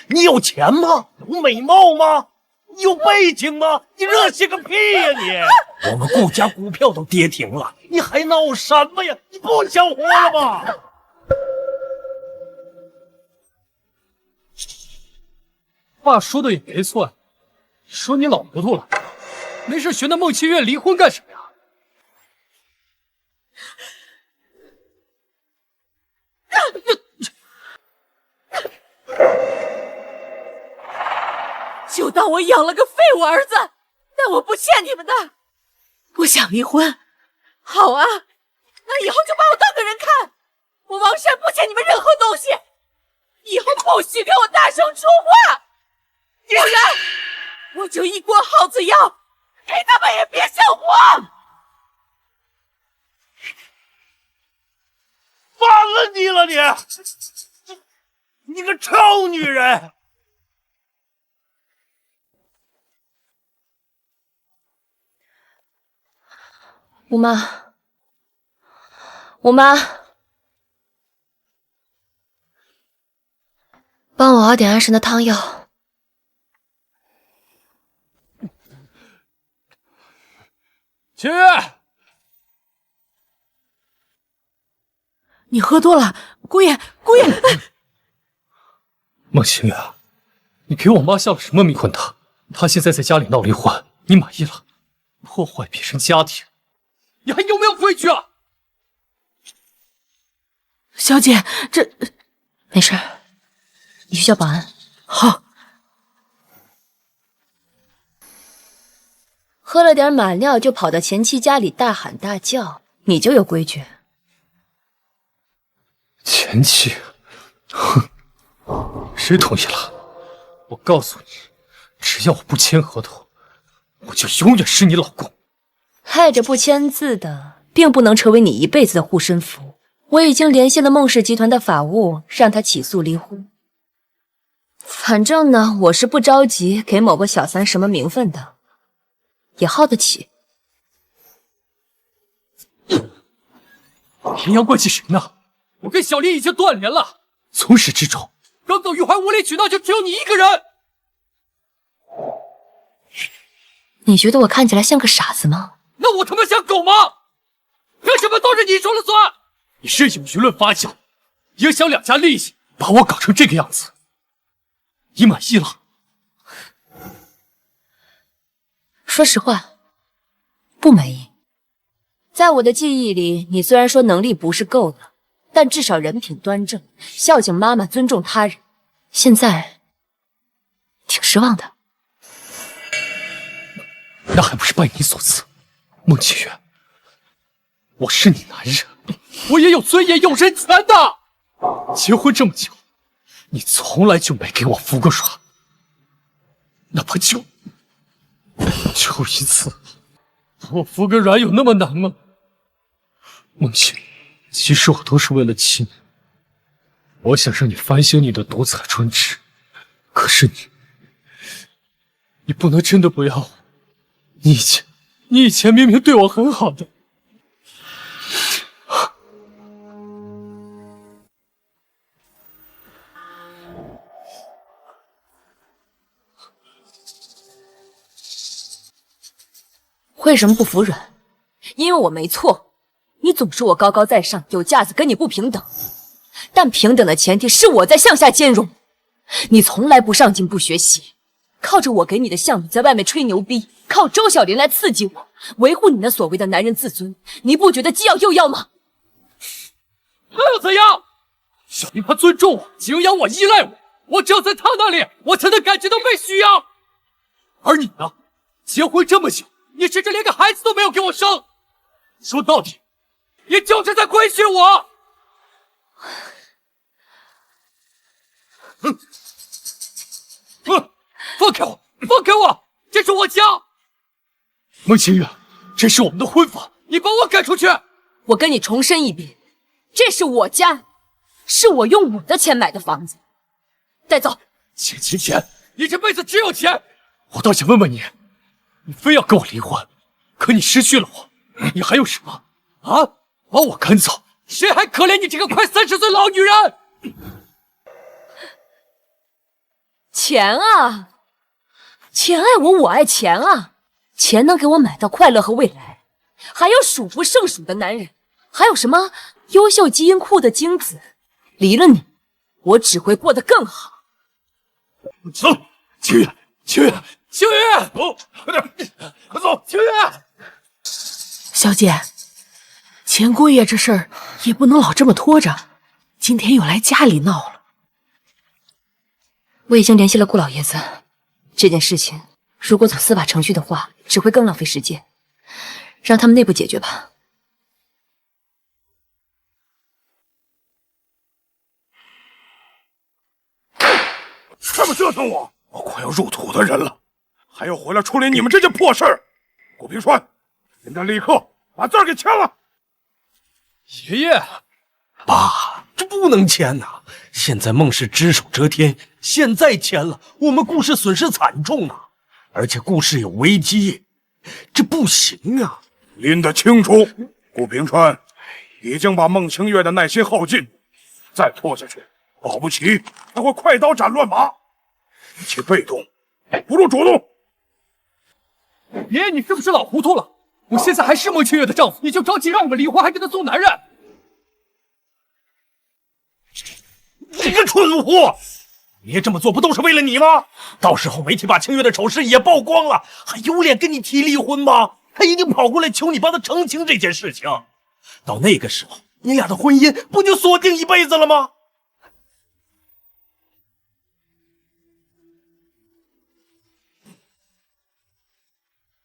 你有钱吗？有美貌吗？你有背景吗？你热心个屁呀你！我们顾家股票都跌停了，你还闹什么呀？你不想活了吗？爸说的也没错，你说你老糊涂了，没事学那孟清月离婚干什么呀？就当我养了个废物儿子，但我不欠你们的。不想离婚，好啊，那以后就把我当个人看。我王善不欠你们任何东西，以后不许给我大声说话，不然我就一锅耗子药，给他们也别想活。放了你了你个臭女人！吴妈，吴妈，帮我熬点安神的汤药。清月，你喝多了，姑爷，姑爷。孟清月，你给我妈下了什么迷魂汤？她现在在家里闹离婚，你满意了？破坏别人家庭，你还有没有规矩啊？小姐，这没事，你去叫保安。好。喝了点满料就跑到前妻家里大喊大叫，你就有规矩？前妻，哼，谁同意了？我告诉你，只要我不签合同，我就永远是你老公。害着不签字的，并不能成为你一辈子的护身符。我已经联系了孟氏集团的法务，让他起诉离婚。反正呢，我是不着急给某个小三什么名分的，也耗得起。阴阳怪气谁呢？我跟小林已经断联了，从始至终，耿耿于怀、无理取闹就只有你一个人。你觉得我看起来像个傻子吗？那我他妈像狗吗？凭什么都是你说了算？你任由舆论发酵，影响两家利益，把我搞成这个样子，你满意了？说实话，不满意。在我的记忆里，你虽然说能力不是够了，但至少人品端正，孝敬妈妈，尊重他人。现在挺失望的。那还不是拜你所赐，孟清月，我是你男人，我也有尊严有人权的。结婚这么久，你从来就没给我服过软，哪怕就一次，我服个软有那么难吗？孟清，其实我都是为了亲你，我想让你反省你的独裁专制，可是你不能真的不要我。你以前明明对我很好的。为什么不服软？因为我没错，你总说我高高在上，有架子，跟你不平等。但平等的前提是我在向下兼容。你从来不上进不学习，靠着我给你的项目在外面吹牛逼，靠周小林来刺激我，维护你那所谓的男人自尊。你不觉得既要又要吗？那又怎样？小林他尊重我，敬仰我，依赖我，我只有在他那里，我才能感觉到被需要。而你呢？结婚这么久，你甚至连个孩子都没有给我生。说到底，你就是在规训我。放开我！放开我！这是我家。孟清月，这是我们的婚房，你把我赶出去！我跟你重申一遍，这是我家，是我用我的钱买的房子。带走。钱！你这辈子只有钱！我倒想问问你，你非要跟我离婚，可你失去了我，你还有什么？啊？把我赶走，谁还可怜你这个快30岁老女人？钱啊！钱爱我，我爱钱啊！钱能给我买到快乐和未来，还有数不胜数的男人，还有什么优秀基因库的精子。离了你，我只会过得更好。走，清月，走，快点，快走，清月。小姐，钱姑爷这事儿也不能老这么拖着，今天又来家里闹了。我已经联系了顾老爷子，这件事情如果走司法程序的话，只会更浪费时间，让他们内部解决吧。这么折腾我，我快要入土的人了，还要回来处理你们这件破事儿。顾平川，现在立刻把字儿给签了。爷爷，爸，这不能签呐！现在孟氏只手遮天，现在签了，我们顾氏损失惨重啊！而且顾氏有危机，这不行啊！拎得清楚，顾平川已经把孟清月的耐心耗尽，再拖下去，保不齐他会快刀斩乱麻。一切被动，不如主动。爷爷，你是不是老糊涂了？我现在还是孟清月的丈夫，你就着急让我们离婚，还给他送男人？你个蠢货！爷这么做不都是为了你吗？到时候媒体把清月的丑事也曝光了，还有脸跟你提离婚吗？他一定跑过来求你帮他澄清这件事情。到那个时候，你俩的婚姻不就锁定一辈子了吗？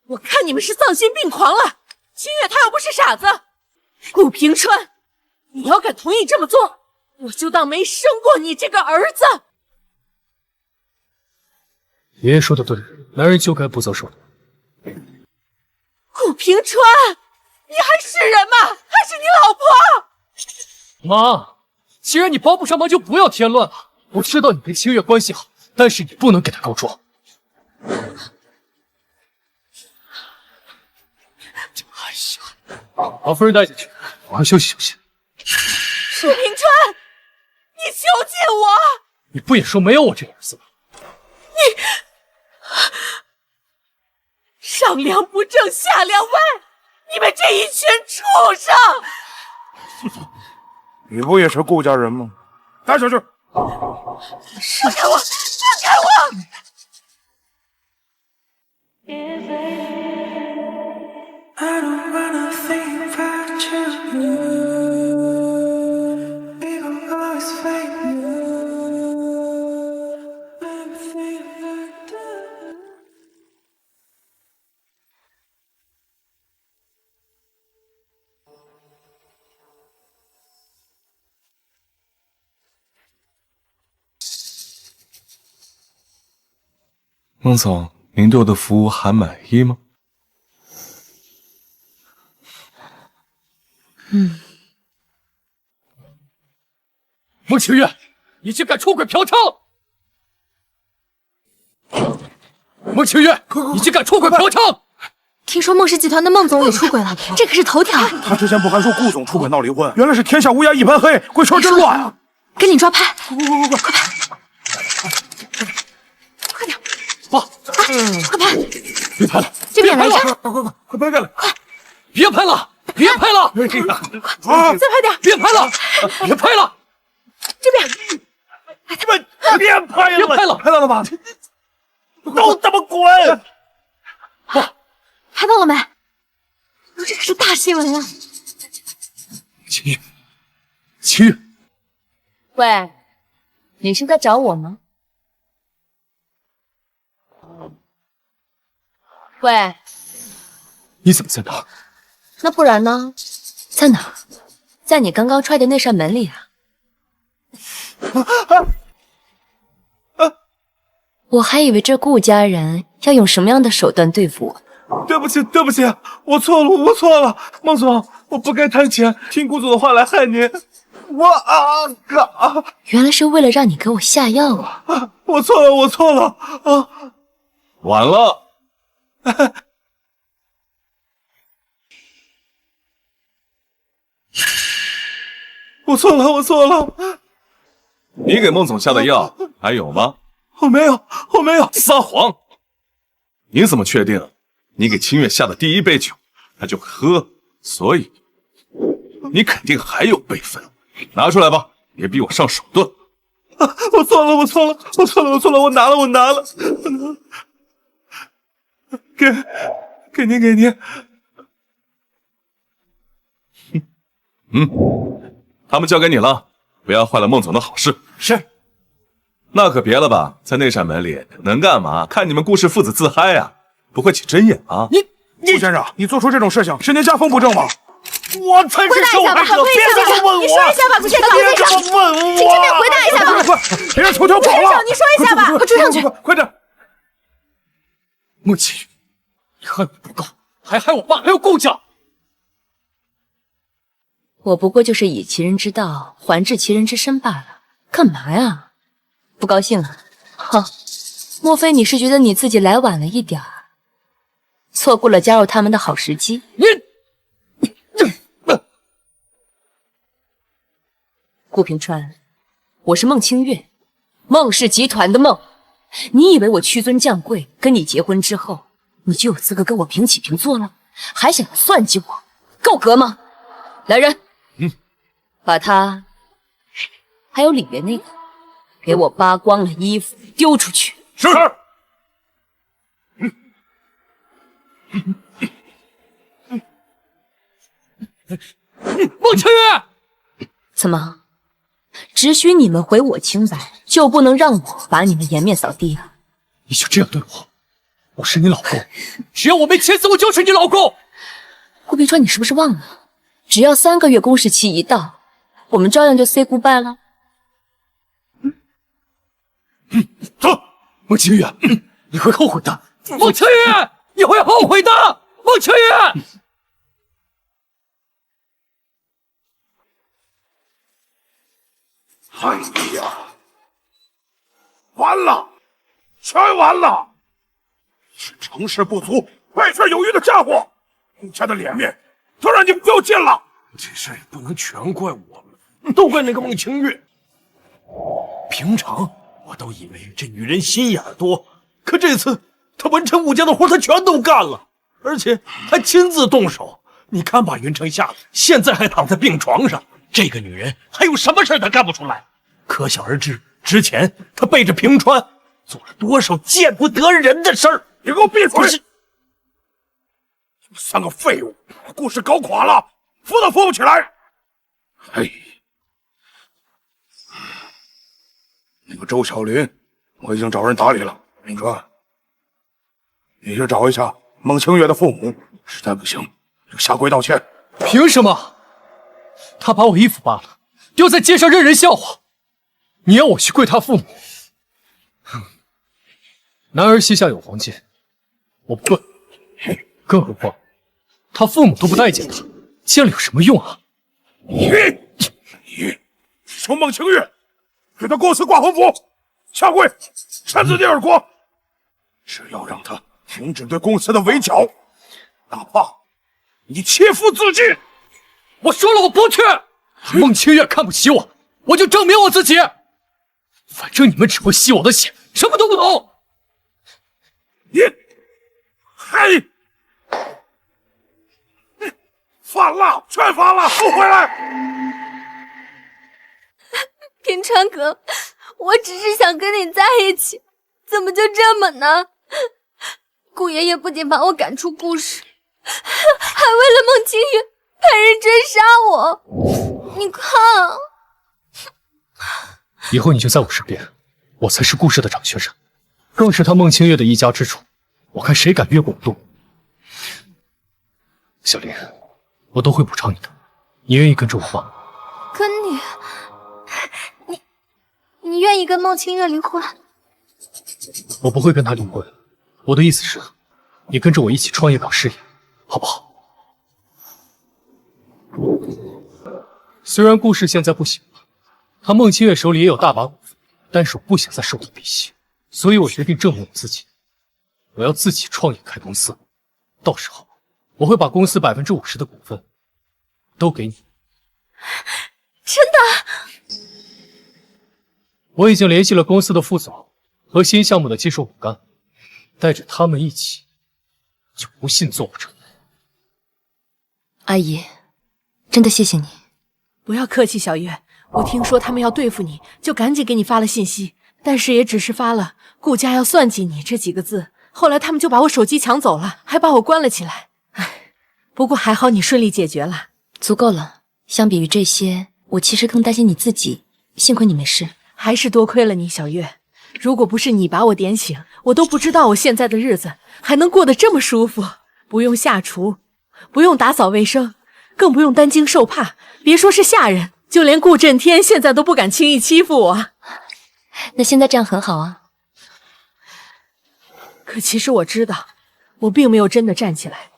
我看你们是丧心病狂了。清月她又不是傻子。顾平川，你要敢同意这么做，我就当没生过你这个儿子。爷爷说的对，男人就该不择手段。顾平川，你还是人吗？还是你老婆？妈，既然你帮不上忙，就不要添乱了。我知道你跟清月关系好，但是你不能给她告状。哎呀，把夫人带进去，我要休息休息。顾平川，你求借我！你不也说没有我这个儿子吗？你上梁不正下梁歪，你们这一群畜生！你不也是顾家人吗？带下去！放开我！放开我！孟总，您对我的服务还满意吗？孟清月，你竟敢出轨嫖娼！孟清月，你竟敢出轨嫖娼！听说孟氏集团的孟总也出轨了，这可是头条。他之前不还说顾总出轨闹离婚，原来是天下乌鸦一盘黑，鬼圈真乱啊！跟你抓拍，快拍！快点！爸，快拍！别拍了，这边来着！快拍开了！快！别拍了，别拍了！再拍点！别拍了，别拍了！这边！你们别拍了！别拍了！拍到了吧？都他妈滚！拍到了没？这可是大新闻啊！清月，清月，喂，你是在找我吗？喂，你怎么在那？那不然呢？在哪？在你刚刚踹的那扇门里啊！我还以为这顾家人要用什么样的手段对付我。对不起，对不起，我错了，我错了，孟总，我不该贪钱，听顾总的话来害您。原来是为了让你给我下药啊！我错了，我错了啊！晚了。我错了，我错了。你给孟总下的药还有吗？我没有，我没有。撒谎！你怎么确定你给清月下的第一杯酒他就喝？所以你肯定还有备份，拿出来吧，别逼我上手段。我错了，我错了，我错了，我错了，我拿了，我拿了。给您，给您。他们交给你了，不要坏了孟总的好事。是。那可别了吧，在那扇门里能干嘛？看你们顾氏父子自嗨啊，不会起针眼啊？顾先生，你做出这种事情是您家风不正吗？我才是受害者，别这么问我！你说一下吧，顾先生，别这么问我！请正面回答一下吧！快，别让球球跑了！你说一下吧，快追上去！快点！孟清月，你害我不够，还害我爸，还有顾家。我不过就是以其人之道还治其人之身罢了，干嘛呀？不高兴啊？哼，莫非你是觉得你自己来晚了一点儿，错过了加入他们的好时机？顾平川，我是孟清月，孟氏集团的孟。你以为我屈尊降贵，跟你结婚之后，你就有资格跟我平起平坐了？还想要算计我，够格吗？来人，把他还有里面那个，给我扒光了衣服丢出去。是。孟清月，怎么？只许你们毁我清白，就不能让我把你们颜面扫地啊？你就这样对我？我是你老公，只要我没签字，我就是你老公。顾平川，你是不是忘了？只要3个月公示期一到，我们照样就 say goodbye 了。走，孟清月，你会后悔的。孟清月，你会后悔的。孟清月。哎呀，完了，全完了！是成事不足败事有余的家伙，顾家的脸面都让你们丢尽了。这事也不能全怪我们，都怪那个孟清月。平常我都以为这女人心眼多，可这次她文臣武将的活她全都干了，而且还亲自动手。你看把云城吓得现在还躺在病床上，这个女人还有什么事她干不出来？可想而知，之前她背着平川做了多少见不得人的事儿。你给我闭嘴！你们3个废物，把顾氏搞垮了，扶都扶不起来。哎，那个周小林，我已经找人打理了。明川，你去找一下孟清月的父母，实在不行就下跪道歉。凭什么？他把我衣服扒了，丢在街上任人笑话。你要我去跪他父母？哼，男儿膝下有黄金，我不跪。更何况他父母都不待见他，见了有什么用啊？你说孟清月给他公司挂红符，下跪扇自己耳光，只要让他停止对公司的围剿，哪怕你切腹自尽。我说了我不去。孟清月看不起我，我就证明我自己。反正你们只会吸我的血，什么都不懂。你，嘿，反了，全反了，给我回来！平川哥，我只是想跟你在一起，怎么就这么呢？顾爷爷不仅把我赶出顾氏，还为了孟清月派人追杀我。你看，以后你就在我身边，我才是顾氏的掌权人，更是他孟清月的一家之主。我看谁敢越过我路。小林，我都会补偿你的，你愿意跟着我吗？跟你愿意跟孟清月离婚？我不会跟他离婚。我的意思是，你跟着我一起创业搞事业，好不好？虽然顾氏现在不行了，他孟清月手里也有大把股份，但是我不想再受他威胁，所以我决定证明我自己。我要自己创业开公司，到时候我会把公司50%的股份都给你。真的？我已经联系了公司的副总和新项目的技术骨干，带着他们一起，就不信做不成。阿姨，真的谢谢你。不要客气，小月。我听说他们要对付你，就赶紧给你发了信息，但是也只是发了“顾家要算计你”这几个字。后来他们就把我手机抢走了，还把我关了起来。唉，不过还好你顺利解决了，足够了。相比于这些，我其实更担心你自己。幸亏你没事。还是多亏了你，小月。如果不是你把我点醒，我都不知道我现在的日子还能过得这么舒服，不用下厨，不用打扫卫生，更不用担惊受怕。别说是下人，就连顾震天现在都不敢轻易欺负我。那现在这样很好啊。可其实我知道，我并没有真的站起来，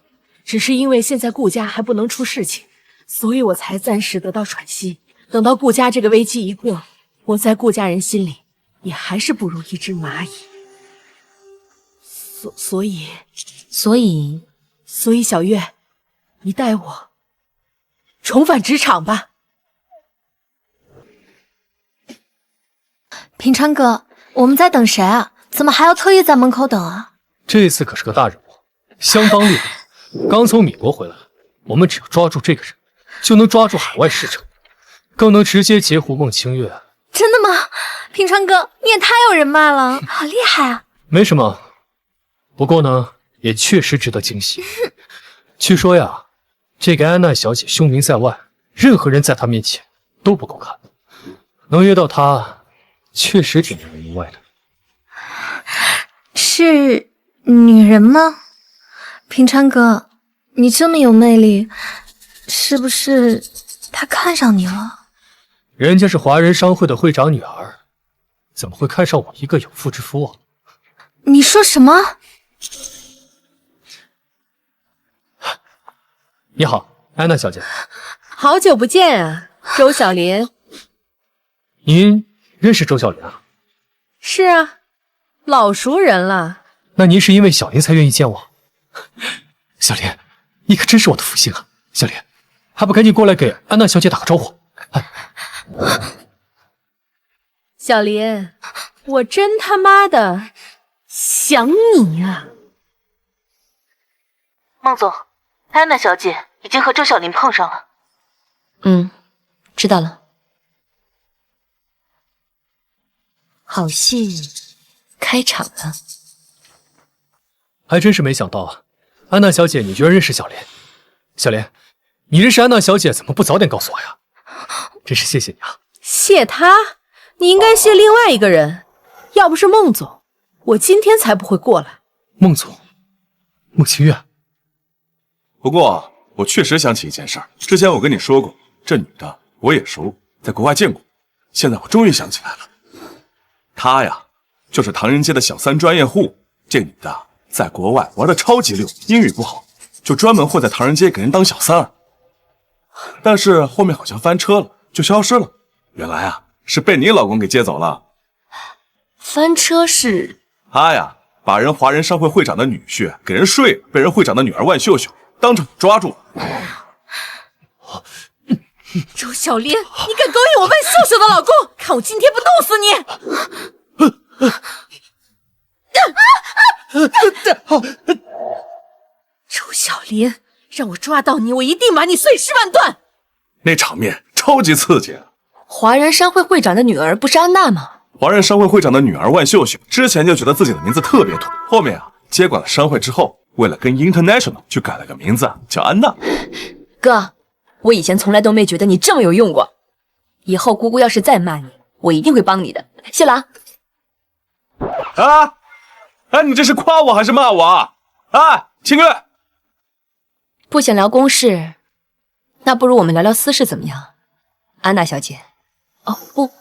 只是因为现在顾家还不能出事情，所以我才暂时得到喘息。等到顾家这个危机一过，我在顾家人心里也还是不如一只蚂蚁。所以小月，你带我重返职场吧。平川哥，我们在等谁啊？怎么还要特意在门口等啊？这次可是个大任务，相当猎物。刚从米国回来，我们只要抓住这个人，就能抓住海外使者，更能直接截胡孟清月。真的吗？平川哥，你也太有人脉了，好厉害啊！没什么，不过呢，也确实值得惊喜。据说呀，这个安娜小姐凶名在外，任何人在她面前都不够看。能约到她，确实挺让人意外的。是女人吗？平川哥，你这么有魅力，是不是她看上你了？人家是华人商会的会长女儿，怎么会看上我一个有妇之夫啊？你说什么？你好，安娜小姐。好久不见啊，周小林。您认识周小林啊？是啊，老熟人了。那您是因为小林才愿意见我？小林，你可真是我的福星啊！小林，还不赶紧过来给安娜小姐打个招呼？小林，我真他妈的想你啊！孟总，安娜小姐已经和周小林碰上了。知道了。好戏开场了。还真是没想到啊，安娜小姐，你居然认识小林。小林，你认识安娜小姐，怎么不早点告诉我呀？真是谢谢你啊！谢他？你应该谢另外一个人。要不是孟总，我今天才不会过来。孟总，孟清月。不过我确实想起一件事儿，之前我跟你说过，这女的我也熟，在国外见过。现在我终于想起来了，她呀，就是唐人街的小三专业户。这女的在国外玩的超级溜，英语不好，就专门混在唐人街给人当小三儿。但是后面好像翻车了，就消失了。原来啊，是被你老公给接走了。翻车是？他呀，把人华人商会会长的女婿给人睡了，被人会长的女儿万秀秀当场抓住了。周小林，你敢勾引我万秀秀的老公？看我今天不弄死你！周小林，让我抓到你，我一定把你碎尸万段！那场面超级刺激啊！华人商会会长的女儿不是安娜吗？华人商会会长的女儿万秀秀之前就觉得自己的名字特别土，后面啊接管了商会之后，为了跟 International 就改了个名字叫安娜。哥，我以前从来都没觉得你这么有用过，以后姑姑要是再骂你，我一定会帮你的。谢了啊！哎，你这是夸我还是骂我啊？哎，清月，不想聊公事，那不如我们聊聊私事怎么样？安娜小姐，哦不，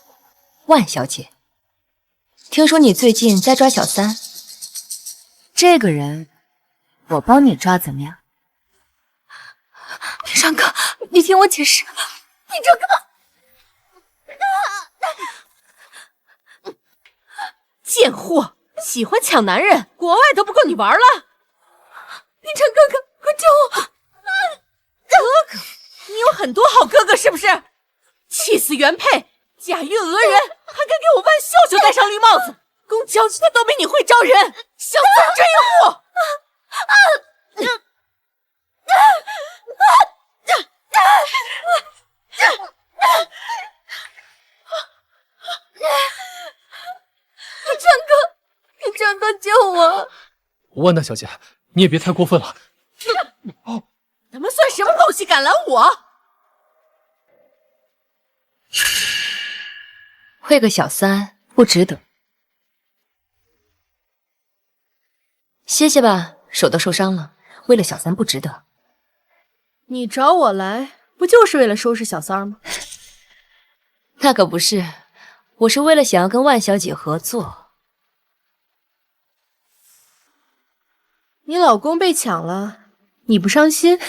万小姐，听说你最近在抓小三，这个人我帮你抓怎么样？平川哥，你听我解释，你这个贱货，喜欢抢男人，国外都不够你玩了。平川哥哥，快救我！哥哥，你有很多好哥哥是不是？气死原配，假孕讹人，还敢给我万秀秀戴上绿帽子，公交他都比你会招人，小三专业户！平川哥救我！万娜小姐，你也别太过分了。他们算什么东西敢拦我？会个小三不值得。歇歇吧，手都受伤了，为了小三不值得。你找我来，不就是为了收拾小三儿吗？那可不是，我是为了想要跟万小姐合作。你老公被抢了，你不伤心？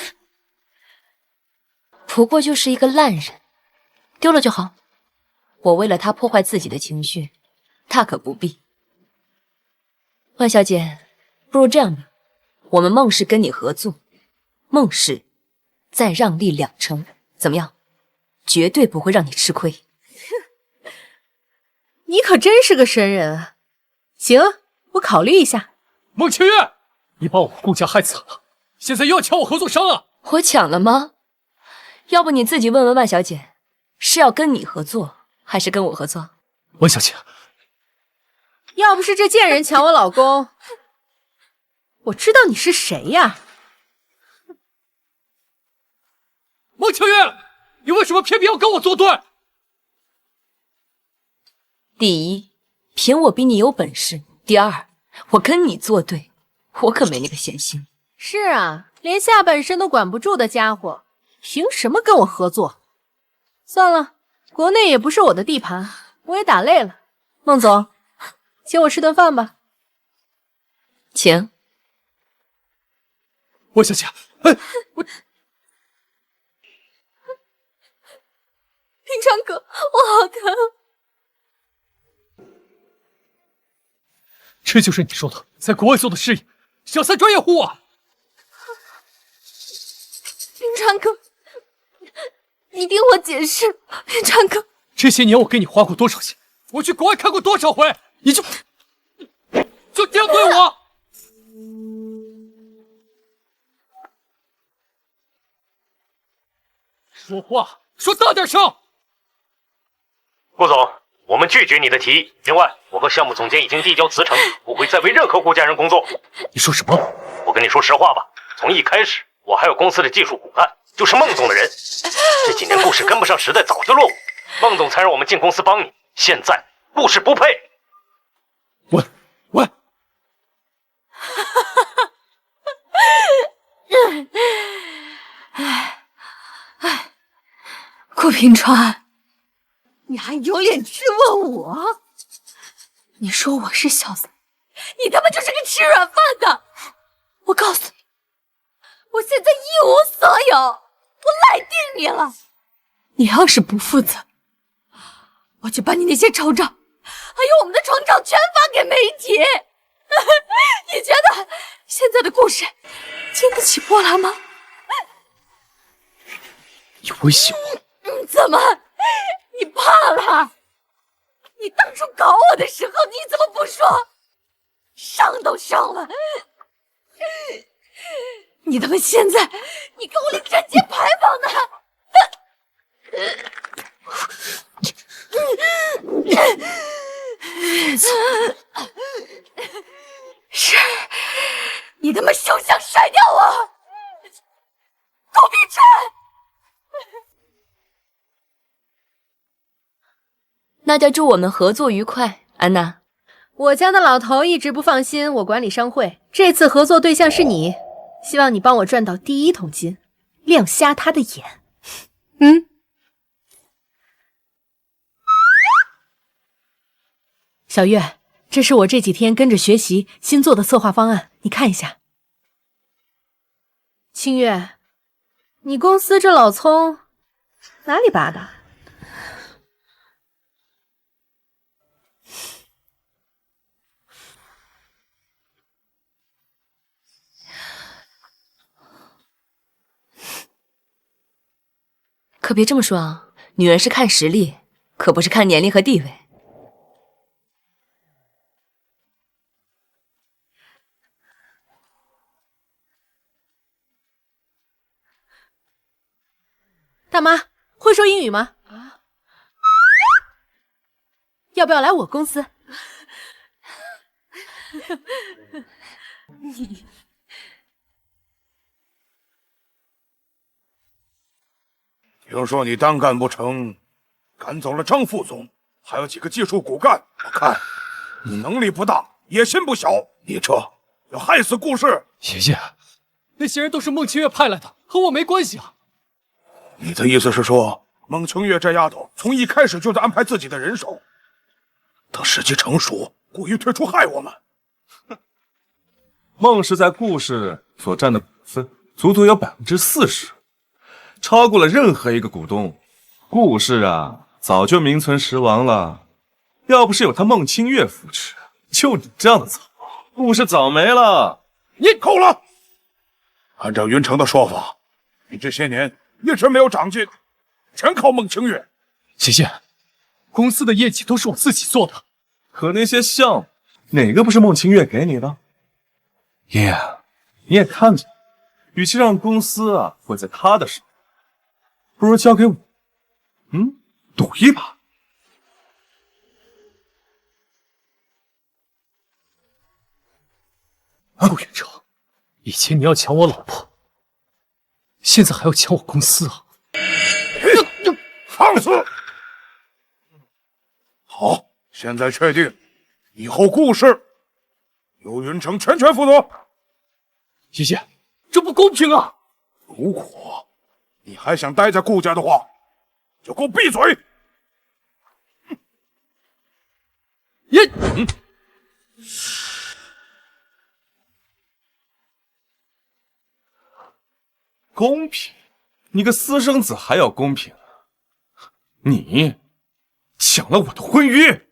不过就是一个烂人，丢了就好。我为了他破坏自己的情绪，大可不必。万小姐，不如这样吧，我们孟氏跟你合作，孟氏再让利2成，怎么样？绝对不会让你吃亏。你可真是个神人啊！行，我考虑一下。孟清月，你把我顾家害惨了，现在又要抢我合作商啊！我抢了吗？要不你自己问问万小姐，是要跟你合作，还是跟我合作？万小姐，要不是这贱人抢我老公，我知道你是谁呀？孟清月，你为什么偏偏要跟我作对？第一，凭我比你有本事；第二，我跟你作对，我可没那个闲心。是啊，连下半身都管不住的家伙，凭什么跟我合作？算了，国内也不是我的地盘，我也打累了。孟总，请我吃顿饭吧。请。万小姐，哎，我平川哥，我好疼。这就是你说的在国外做的事业，小三专业户啊！平川哥，你听我解释，平川哥，这些年我给你花过多少钱，我去国外看过多少回，你就这样对我？说话说大点声！顾总，我们拒绝你的提议。另外，我和项目总监已经递交辞呈，不会再为任何顾家人工作。你说什么？我跟你说实话吧，从一开始，我还有公司的技术骨干，就是孟总的人。这几年顾氏跟不上时代，早就落伍，孟总才让我们进公司帮你。现在顾氏不配。喂，顾平川，你还有脸质问我？你说我是小三，你他妈就是个吃软饭的！我告诉你，我现在一无所有，我赖定你了。你要是不负责，我就把你那些丑照，还有我们的床照全发给媒体。你觉得现在的故事经得起波澜吗？你威胁我？怎么？你怕了？你当初搞我的时候，你怎么不说？伤都伤了，你他妈现在，你跟我领贞节牌坊呢？是，你他妈休想甩掉我，顾碧晨！那就祝我们合作愉快，安娜。我家的老头一直不放心我管理商会，这次合作对象是你，希望你帮我赚到第一桶金，亮瞎他的眼。小月，这是我这几天跟着学习新做的策划方案，你看一下。清月，你公司这老葱哪里拔的？可别这么说啊，女人是看实力，可不是看年龄和地位。大妈，会说英语吗？啊？要不要来我公司？听说你单干不成，赶走了张副总，还有几个技术骨干。我看你能力不大，野心不小。你这要害死顾氏。爷爷，那些人都是孟清月派来的，和我没关系啊。你的意思是说，孟清月这丫头从一开始就在安排自己的人手，等时机成熟，故意退出害我们？孟氏在顾氏所占的股份足足有40%，超过了任何一个股东。顾氏啊，早就名存实亡了。要不是有他孟清月扶持，就你这样的草，顾氏早没了。你够了！按照云城的说法，你这些年一直没有长进，全靠孟清月。爷爷，公司的业绩都是我自己做的，可那些项目哪个不是孟清月给你的？爷爷，你也看着，与其让公司啊毁在他的手，不如交给我，赌一把。顾远成，以前你要抢我老婆，现在还要抢我公司啊！放肆！好，现在确定，以后顾氏由云城全权负责。爷爷，这不公平啊！如果你还想待在顾家的话，就给我闭嘴！爷，公平？你个私生子还要公平？你抢了我的婚约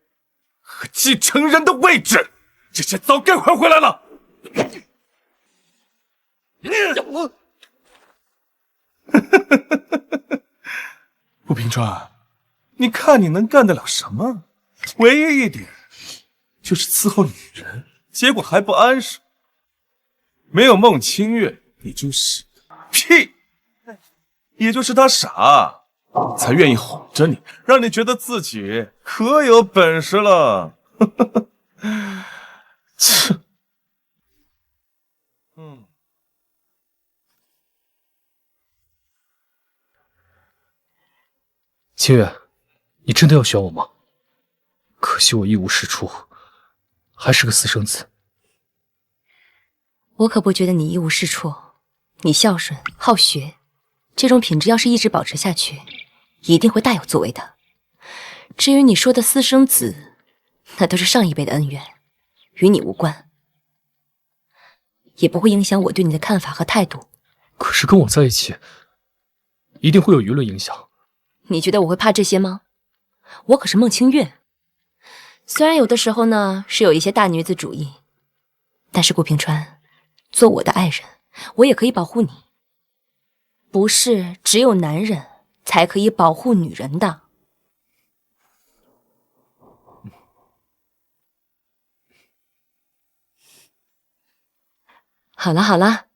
和继承人的位置，这些早该还回来了。顾平川，你看你能干得了什么？唯一一点就是伺候女人，结果还不安生。没有孟清月，你就是屁，也就是他傻，才愿意哄着你，让你觉得自己可有本事了。切，清月，你真的要选我吗？可惜我一无是处，还是个私生子。我可不觉得你一无是处，你孝顺好学，这种品质要是一直保持下去，一定会大有作为的。至于你说的私生子，那都是上一辈的恩怨，与你无关，也不会影响我对你的看法和态度。可是跟我在一起，一定会有舆论影响。你觉得我会怕这些吗？我可是孟清月，虽然有的时候呢是有一些大女子主义，但是顾平川，做我的爱人，我也可以保护你。不是只有男人才可以保护女人的。好了好了，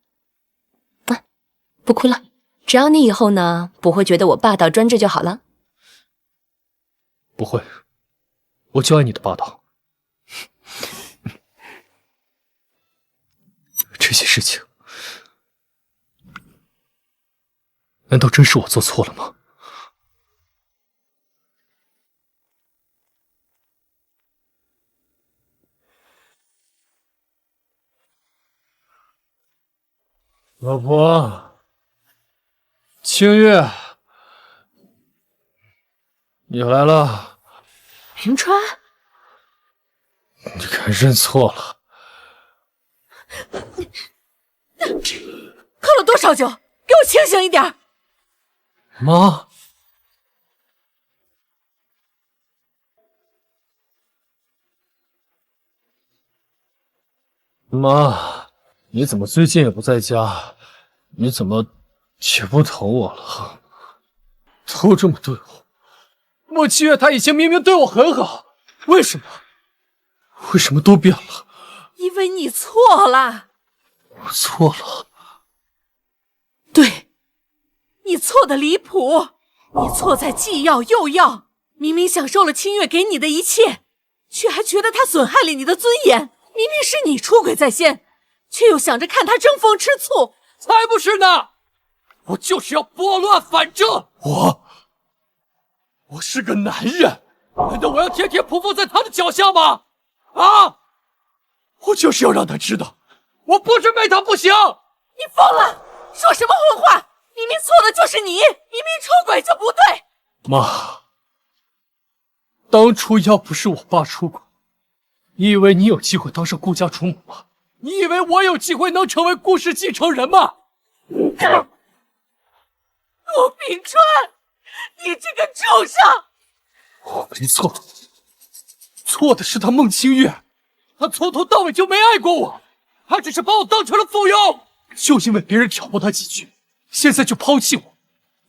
不哭了。只要你以后呢不会觉得我霸道专制就好了。不会，我就爱你的霸道。这些事情，难道真是我做错了吗？老婆，清月，你来了。平川，你看认错了。喝了多少酒？给我清醒一点！妈，妈，你怎么最近也不在家？你怎么也不疼我了？都这么对我，莫七月他以前明明对我很好，为什么都变了？因为你错了。我错了。对，你错的离谱，你错在既要又要，明明享受了清月给你的一切，却还觉得他损害了你的尊严。明明是你出轨在先，却又想着看他争风吃醋。才不是呢！我就是要拨乱反正。我是个男人，难道我要天天匍匐在他的脚下吗？啊！我就是要让他知道，我不准备他不行！你疯了！说什么混话！明明错的就是你，明明出轨就不对。妈，当初要不是我爸出轨，你以为你有机会当上顾家主母吗？你以为我有机会能成为顾氏继承人吗？顾平川，你这个畜生！我没错，错的是他孟清月，他从头到尾就没爱过我，他只是把我当成了附庸，就因为别人挑拨他几句，现在就抛弃我，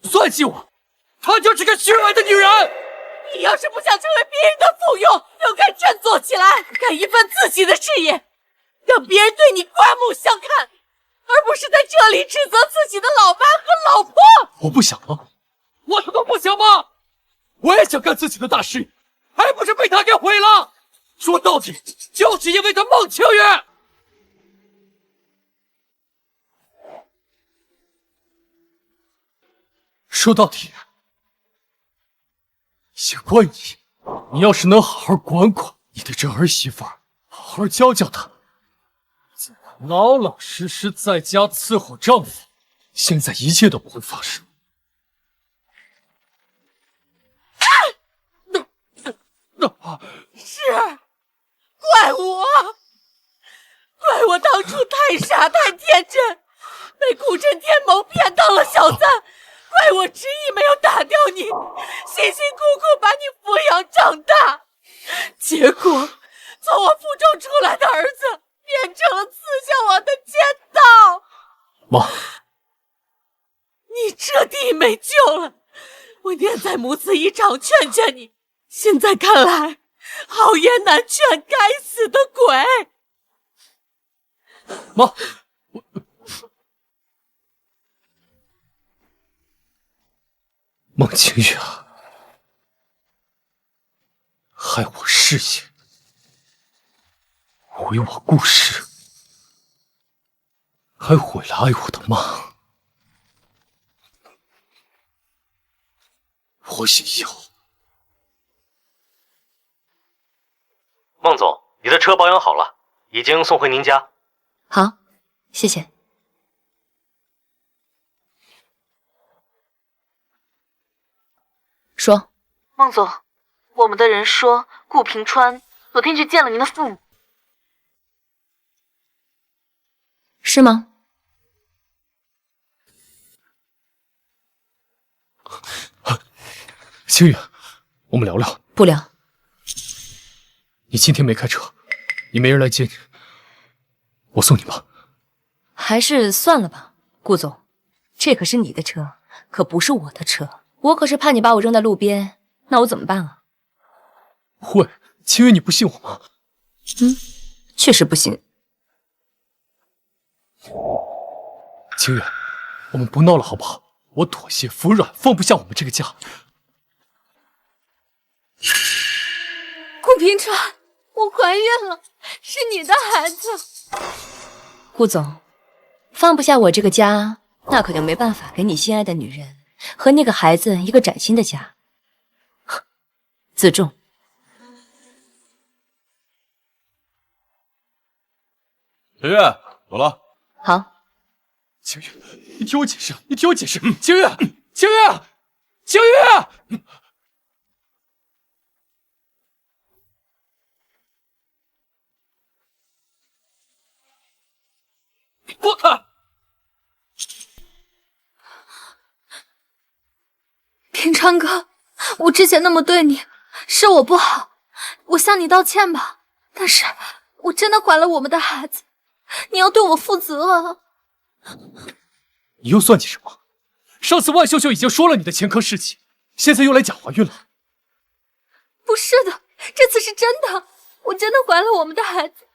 算计我，她就是个虚伪的女人。你要是不想成为别人的附庸，就该振作起来，干一份自己的事业，让别人对你刮目相看，而不是在这里指责自己的老妈和老婆。我不想吗？我他妈不想吗？我也想干自己的大事业，还不是被他给毁了？说到底，就是因为他孟清月。说到底，也怪你。你要是能好好管管你的这儿媳妇儿，好好教教她，老老实实在家伺候丈夫，现在一切都不会发生。是，怪我当初太傻太天真，被顾震天谋骗当了小三，怪我执意没有打掉你，辛辛苦苦把你抚养长大，结果从我腹中出来的儿子变成了刺向我的尖刀。妈，你彻底没救了，我念在母子一场劝劝你，现在看来好言难劝，该死的鬼！妈，孟清月啊，害我事业，毁我顾氏，还毁了爱我的妈。我也要。孟总，你的车保养好了，已经送回您家。好，谢谢。说，孟总，我们的人说顾平川昨天去见了您的父母，是吗？清月，我们聊聊。不聊。你今天没开车，也没人来接你，我送你吧。还是算了吧，顾总，这可是你的车，可不是我的车。我可是怕你把我扔在路边，那我怎么办啊？会，清月，你不信我吗？确实不信。清月，我们不闹了好不好？我妥协服软，放不下我们这个家。顾平川，我怀孕了，是你的孩子。顾总，放不下我这个家，那可就没办法给你心爱的女人和那个孩子一个崭新的家。自重。小月，走了。好。清月，你听我解释，你听我解释。清月，清月，清月！我平川哥，我之前那么对你，是我不好，我向你道歉吧。但是我真的怀了我们的孩子，你要对我负责。你又算计什么？上次万秀秀已经说了你的前科事迹，现在又来假怀孕了。不是的，这次是真的，我真的怀了我们的孩子。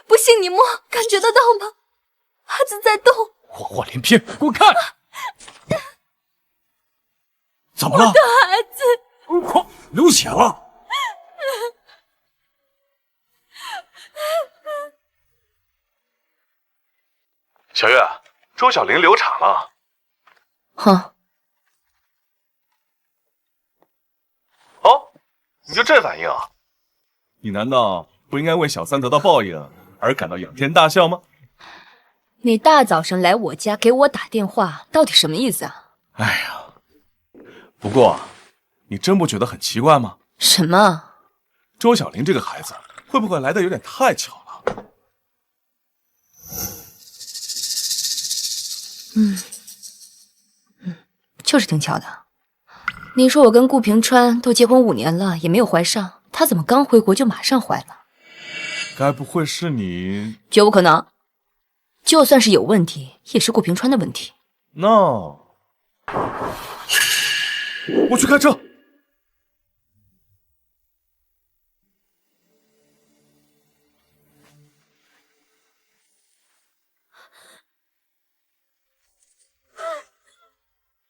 不信你摸，感觉得到吗？孩子在动。谎话连篇，滚开！怎么了？我的孩子快，流血了！小月，周小玲流产了。哼。哦，你就这反应啊？你难道不应该为小三得到报应而感到仰天大笑吗？你大早上来我家给我打电话，到底什么意思啊？哎呀，不过你真不觉得很奇怪吗？什么？周小玲这个孩子会不会来的有点太巧了？就是挺巧的。你说我跟顾平川都结婚5年了，也没有怀上，他怎么刚回国就马上怀了？该不会是你？绝不可能。就算是有问题，也是顾平川的问题。No， 我去开车。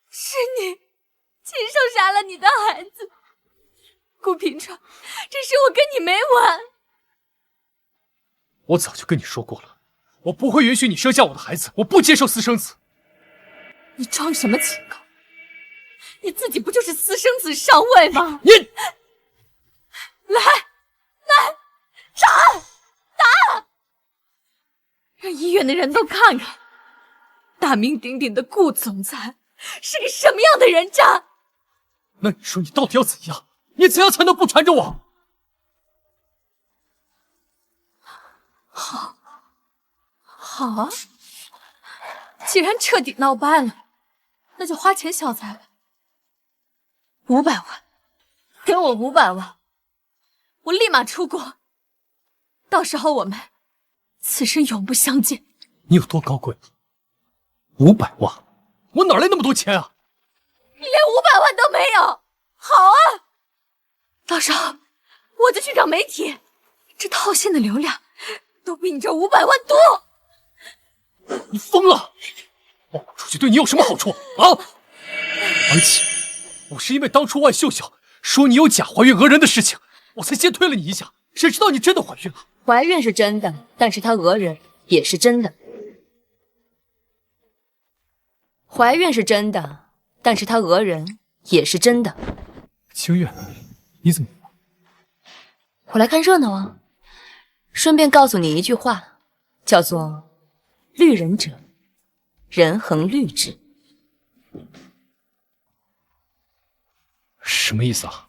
是你亲手杀了你的孩子，顾平川，这事我跟你没完。我早就跟你说过了，我不会允许你生下我的孩子，我不接受私生子。你装什么清高？你自己不就是私生子上位吗？你来，打！让医院的人都看看，大名鼎鼎的顾总裁是个什么样的人渣！那你说你到底要怎样？你怎样才能不缠着我？好啊，既然彻底闹掰了，那就花钱消灾吧。500万，给我500万，我立马出国。到时候我们此生永不相见。你有多高贵？500万，我哪来那么多钱啊？你连500万都没有。好啊，到时候我就去找媒体，这套现的流量都比你这500万多。你疯了！我出去对你有什么好处啊？而且，我是因为当初万秀秀说你有假怀孕讹人的事情，我才先推了你一下。谁知道你真的怀孕了？怀孕是真的，但是她讹人也是真的。怀孕是真的，但是她讹人也是真的。清月，你怎么？我来看热闹啊，顺便告诉你一句话，叫做“绿人者，人恒绿之”。什么意思啊？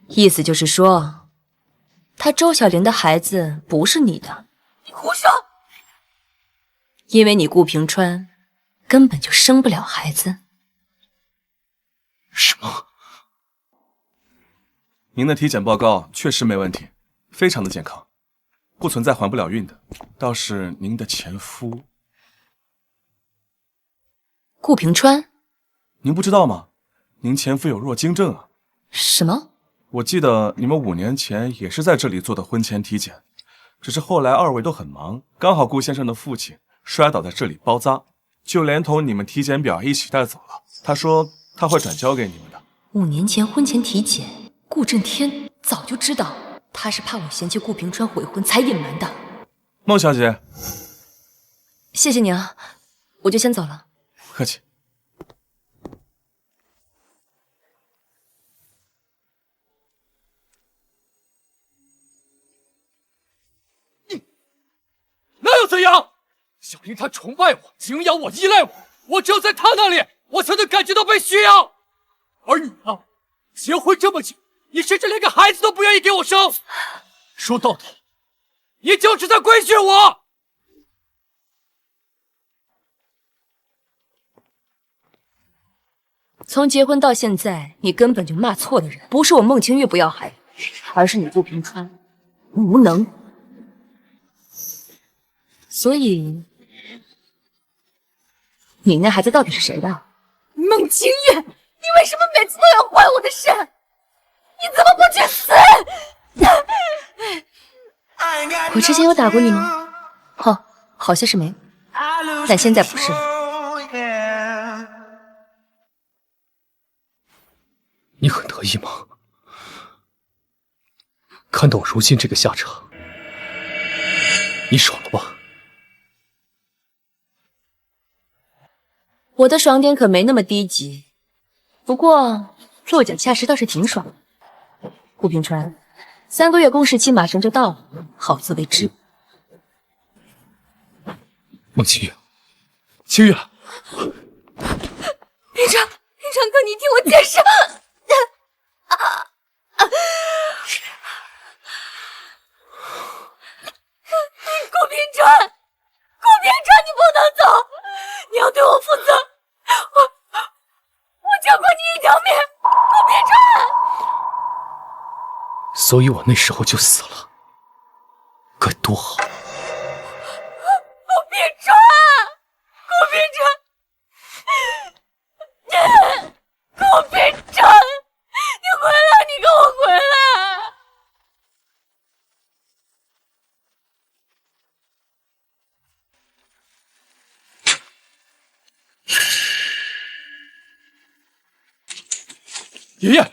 意思就是说，她周小玲的孩子不是你的。你胡说！因为你顾平川根本就生不了孩子。什么？您的体检报告确实没问题，非常的健康，不存在怀不了孕的。倒是您的前夫顾平川，您不知道吗？您前夫有弱精症啊。什么？我记得你们5年前也是在这里做的婚前体检，只是后来2位都很忙，刚好顾先生的父亲摔倒在这里包扎，就连同你们体检表一起带走了。他说他会转交给你们的。5年前婚前体检，顾震天早就知道，他是怕我嫌弃顾平川悔婚才隐瞒的。孟小姐，谢谢你啊，我就先走了。不客气。那又怎样？小玲她崇拜我、敬仰我、依赖我，我只有在她那里，我才能感觉到被需要。而你呢？结婚这么久，你甚至连个孩子都不愿意给我生。说到底，你就是在规训我。从结婚到现在，你根本就骂错了人，不是我孟清月不要孩子，而是你顾平川无能。所以，你那孩子到底是谁的？孟清月，你为什么每次都要坏我的事？你怎么不去死？我之前有打过你吗？好像是没，但现在不是了。你很得意吗？看到我如今这个下场，你爽了吧？我的爽点可没那么低级，不过落脚下石倒是挺爽的。顾平川，3个月公示期马上就到了，好自为之。孟清月，清月，平川哥，你听我解释。顾平川，你不能走，你要对我负责。我救过你一条命，顾平川。所以我那时候就死了，该多好！顾平川，你回来，你跟我回来！爷爷，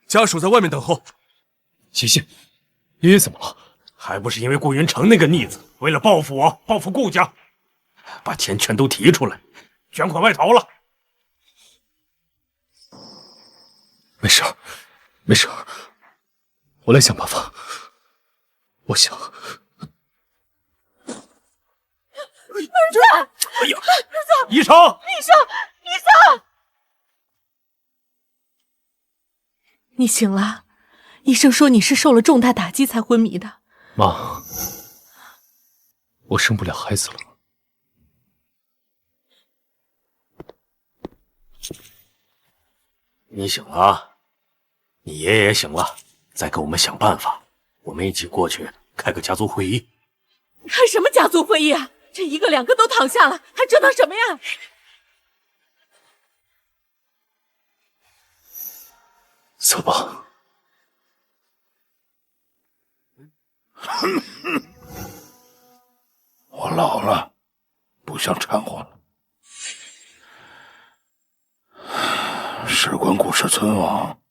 家属在外面等候。谢谢。爷爷怎么了？还不是因为顾云城那个逆子，为了报复我，报复顾家，把钱全都提出来，卷款外逃了。没事，没事，我来想办法。我想。儿子，哎呀，医生，你醒了？医生说你是受了重大打击才昏迷的。妈，我生不了孩子了。你醒了，你爷爷也醒了，再给我们想办法，我们一起过去开个家族会议。开什么家族会议啊？这一个两个都躺下了，还折腾什么呀？走吧。我老了，不想掺和了。事关顾氏存亡，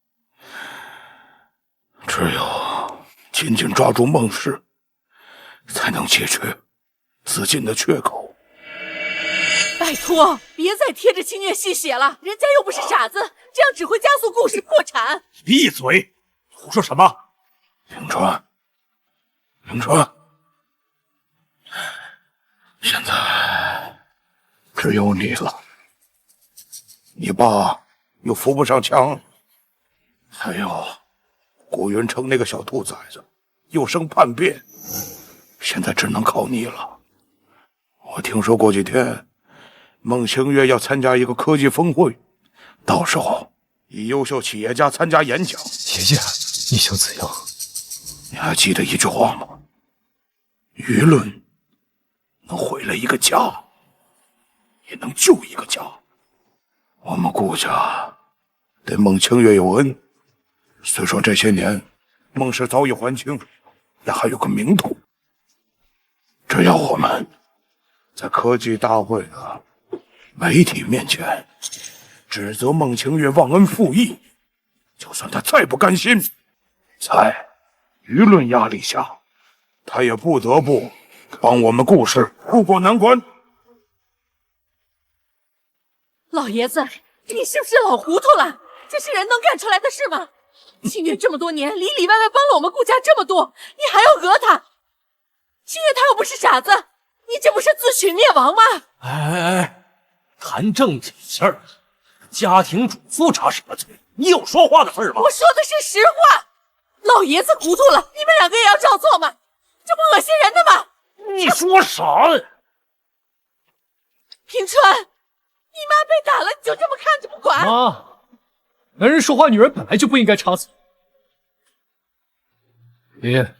只有紧紧抓住孟氏，才能解决资金的缺口。拜托，别再贴着清月戏血了，人家又不是傻子，这样只会加速顾氏破产。闭嘴！胡说什么？平川，现在只有你了。你爸又扶不上墙，还有顾云城那个小兔崽子又生叛变，现在只能靠你了。我听说过几天孟清月要参加一个科技峰会，到时候以优秀企业家参加演讲。爷爷，你想怎样？你还记得一句话吗？舆论能毁了一个家，也能救一个家。我们顾家对孟清月有恩，虽说这些年孟氏早已还清，也还有个名头。只要我们在科技大会的媒体面前指责孟清月忘恩负义，就算他再不甘心，在舆论压力下，他也不得不帮我们顾氏渡过难关。老爷子，你是不是老糊涂了？这是人能干出来的事吗？清月这么多年里里外外帮了我们顾家这么多，你还要讹他？清月他又不是傻子，你这不是自取灭亡吗？哎，谈正经事儿，家庭主妇插什么嘴？你有说话的份儿吗？我说的是实话。老爷子糊涂了，你们两个也要照做吗？这不恶心人的吗？你说啥呢？平川，你妈被打了，你就这么看着不管？妈，男人说话，女人本来就不应该插嘴。爷爷，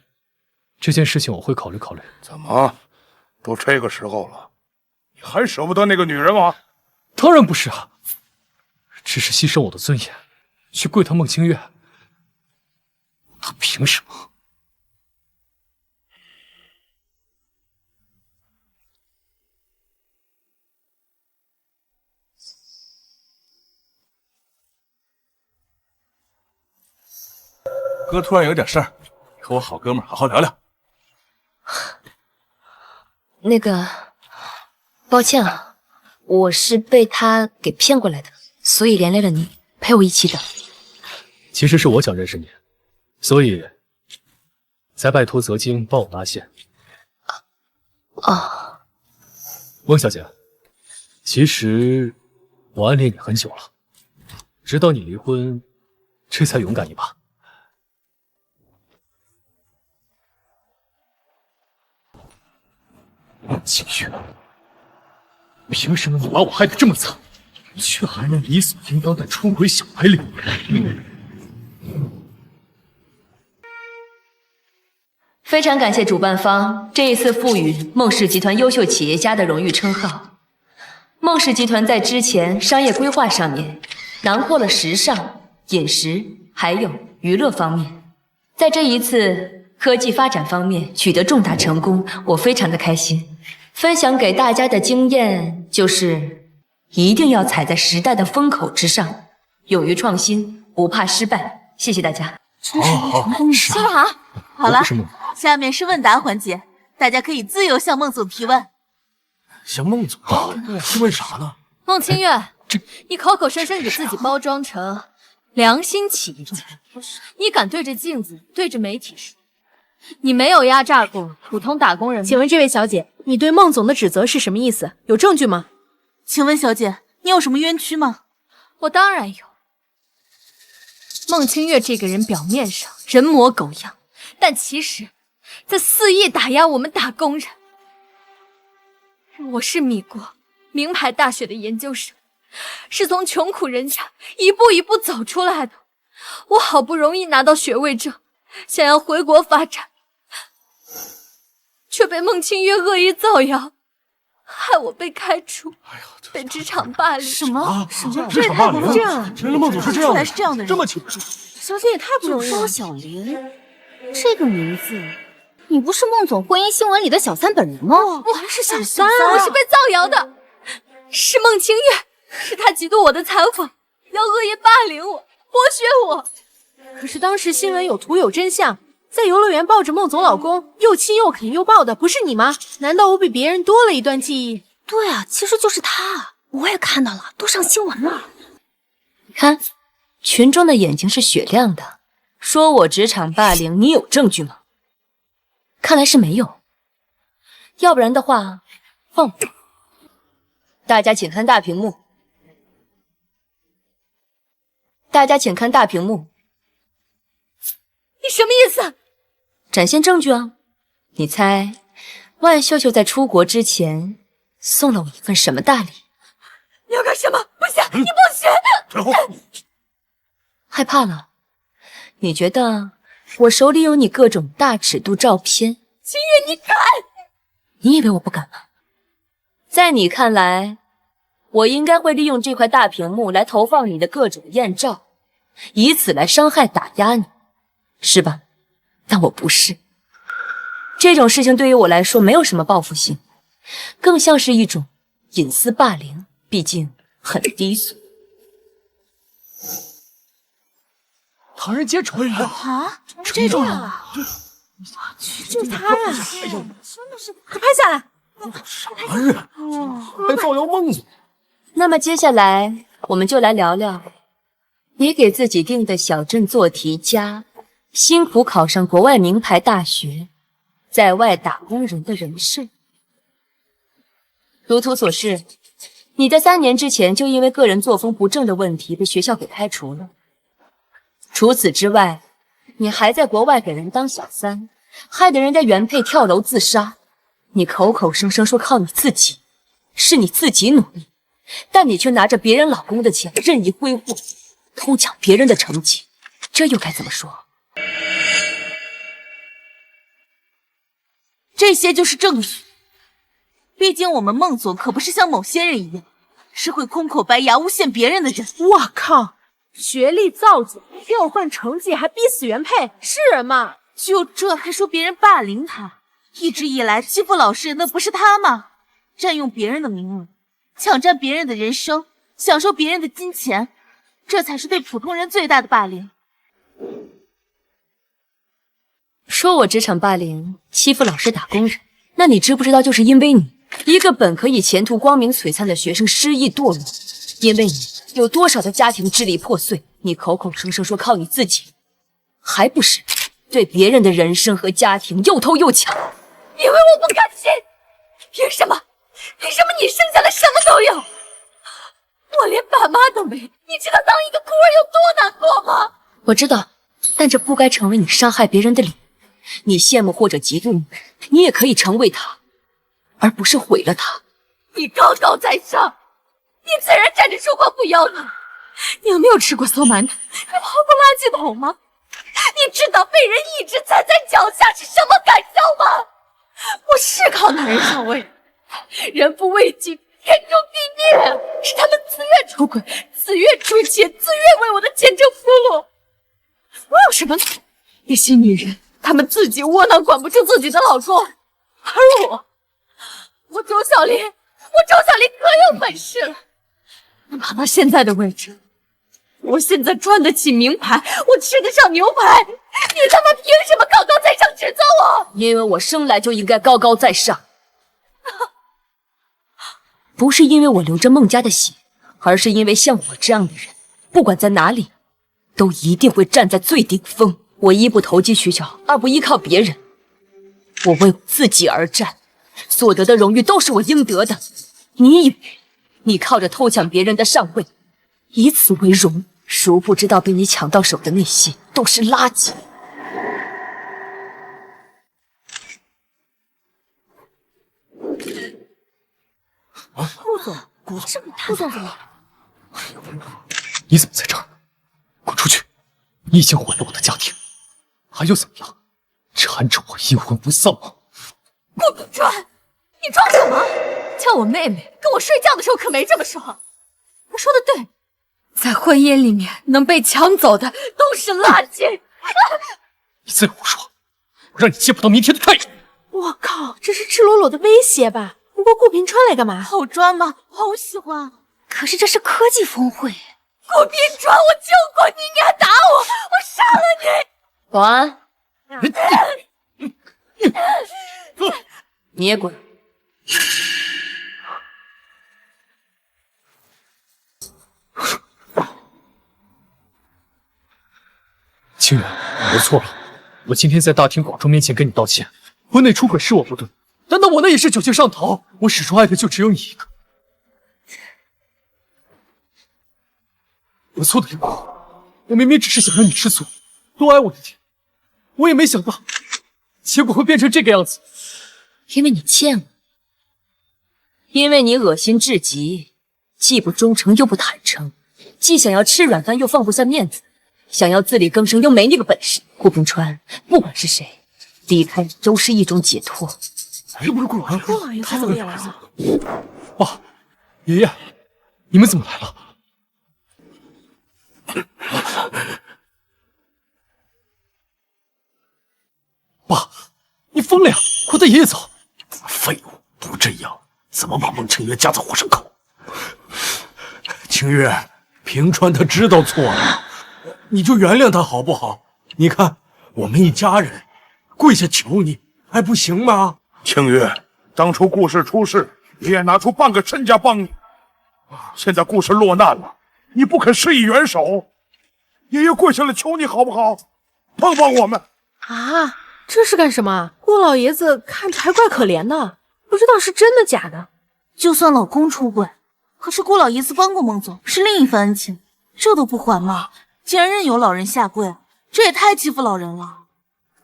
这件事情我会考虑考虑。怎么，都这个时候了，你还舍不得那个女人吗？当然不是啊，只是牺牲我的尊严，去跪他孟清月，他凭什么？哥突然有点事儿，和我好哥们好好聊聊。那个，抱歉啊，我是被他给骗过来的，所以连累了你，陪我一起等。其实是我想认识你，所以才拜托泽京帮我拉线。哦，翁小姐，其实我暗恋你很久了，直到你离婚，这才勇敢一把。景月，凭什么你把我害得这么惨，却还能理所应当的出轨小白领？非常感谢主办方这一次赋予孟氏集团优秀企业家的荣誉称号。孟氏集团在之前商业规划上面囊括了时尚、饮食还有娱乐方面，在这一次科技发展方面取得重大成功，我非常的开心。分享给大家的经验就是，一定要踩在时代的风口之上，勇于创新，不怕失败。谢谢大家。真是一场梦想。好了，下面是问答环节，大家可以自由向孟总提问。向孟总是问啥呢？孟清月，你口口声声给自己包装成良心企业家，你敢对着镜子、对着媒体说，你没有压榨过普通打工人吗？请问这位小姐，你对孟总的指责是什么意思？有证据吗？请问小姐，你有什么冤屈吗？我当然有。孟清月这个人表面上人模狗样，但其实在肆意打压我们打工人。我是米国名牌大学的研究生，是从穷苦人家一步一步走出来的。我好不容易拿到学位证，想要回国发展，却被孟清月恶意造谣，害我被开除，被职场霸凌。什么？这也太不能这样了！原来孟总是这样的，是这样的人，这么清楚。小姐也太不容易了。周小玲，这个名字，你不是孟总婚姻新闻里的小三本人吗？我还是小三，我是被造谣的，是孟清月，是他嫉妒我的采访，要恶意霸凌我，剥削我。可是当时新闻有图有真相，在游乐园抱着孟总老公又亲又啃又抱的不是你吗？难道我比别人多了一段记忆？对啊，其实就是他，我也看到了，都上新闻了。看，群众的眼睛是雪亮的，说我职场霸凌，你有证据吗？看来是没有，要不然的话，放我。大家请看大屏幕。大家请看大屏幕。你什么意思？展现证据啊！你猜，万秀秀在出国之前送了我一份什么大礼？你要干什么？不行，你不行！退后！害怕了？你觉得我手里有你各种大尺度照片？清月，你敢？你以为我不敢吗？在你看来，我应该会利用这块大屏幕来投放你的各种艳照，以此来伤害打压你，是吧？但我不是。这种事情对于我来说没有什么报复性，更像是一种隐私霸凌，毕竟很低俗。唐人街传人啊，这种啊，就是他呀！真的是，快拍下来！啥人？还造谣孟总？那么接下来我们就来聊聊你给自己定的小镇做题家，辛苦考上国外名牌大学，在外打工人的人设。如图所示，你在3年之前就因为个人作风不正的问题被学校给开除了。除此之外，你还在国外给人当小三，害得人家原配跳楼自杀。你口口声声说靠你自己，是你自己努力，但你却拿着别人老公的钱任意挥霍，偷抢别人的成绩，这又该怎么说？这些就是证据。毕竟我们孟总可不是像某些人一样，是会空口白牙诬陷别人的人。我靠！学历造假，调换成绩还逼死原配，是人吗？就这还说别人霸凌他？一直以来欺负老实人的不是他吗？占用别人的名额，抢占别人的人生，享受别人的金钱，这才是对普通人最大的霸凌。说我职场霸凌，欺负老实打工人，那你知不知道就是因为你一个本可以前途光明璀璨的学生失意堕落，因为你有多少的家庭支离破碎，你口口声声说靠你自己，还不是对别人的人生和家庭又偷又抢？因为我不甘心，凭什么？凭什么你生下来什么都有？我连爸妈都没，你知道当一个孤儿有多难过吗？我知道，但这不该成为你伤害别人的理由。你羡慕或者嫉妒，你也可以成为他，而不是毁了他。你高高在上，你自然站着说话不腰疼。你有没有吃过馊馒头？你跑过垃圾桶吗？你知道被人一直踩在脚下是什么感受吗？我是靠男人上位，人不为己，天诛地灭，是他们自愿出轨，自愿出钱，自愿为我的前程铺路。我有什么错？那些女人，她们自己窝囊，管不住自己的老公，而我周小林可有本事了，能爬到现在的位置。我现在穿得起名牌，我吃得上牛排，你他妈凭什么高高在上指责我？因为我生来就应该高高在上，不是因为我流着孟家的血，而是因为像我这样的人，不管在哪里，都一定会站在最顶峰。我一不投机取巧，二不依靠别人，我为我自己而战，所得的荣誉都是我应得的。你以为你靠着偷抢别人的上位，以此为荣，殊不知道被你抢到手的那些都是垃圾。顾总怎么了？你怎么在这儿？滚出去！你已经毁了我的家庭，还要怎么样？缠着我阴魂不散吗？顾秉川，你装什么？叫我妹妹，跟我睡觉的时候可没这么说。我说的对，在婚姻里面能被抢走的都是垃圾。你再胡说，我让你见不到明天的太阳！我靠，这是赤裸裸的威胁吧？不过顾平川来干嘛？好装吗？好喜欢。可是这是科技峰会。顾秉川，我救过你，你还打我，我杀了你！保安，你也滚！清源，我错了，我今天在大庭广众面前跟你道歉。婚内出轨是我不对，难道我那也是酒精上头？我始终爱的就只有你一个。我错的多，我明明只是想让你知足，多爱我一点，我也没想到，结果会变成这个样子。因为你欠我，因为你恶心至极，既不忠诚又不坦诚，既想要吃软饭又放不下面子，想要自力更生又没那个本事。顾平川，不管是谁，离开你都是一种解脱。这不是顾老爷，顾老爷他怎么也来了？爸，爷爷，你们怎么来了？爸，你疯了呀！快带爷爷走！废物，不这样怎么把孟清月夹在火上烤？清月，平川他知道错了，你就原谅他好不好？你看我们一家人跪下求你，还不行吗？清月，当初顾氏出事，爷爷拿出半个身家帮你，现在顾氏落难了，你不肯施以援手，爷爷跪下来求你好不好？帮帮我们啊！这是干什么？顾老爷子看着还怪可怜的，不知道是真的假的。就算老公出轨，可是顾老爷子帮过孟总，是另一份恩情，这都不还吗？竟然任由老人下跪，这也太欺负老人了。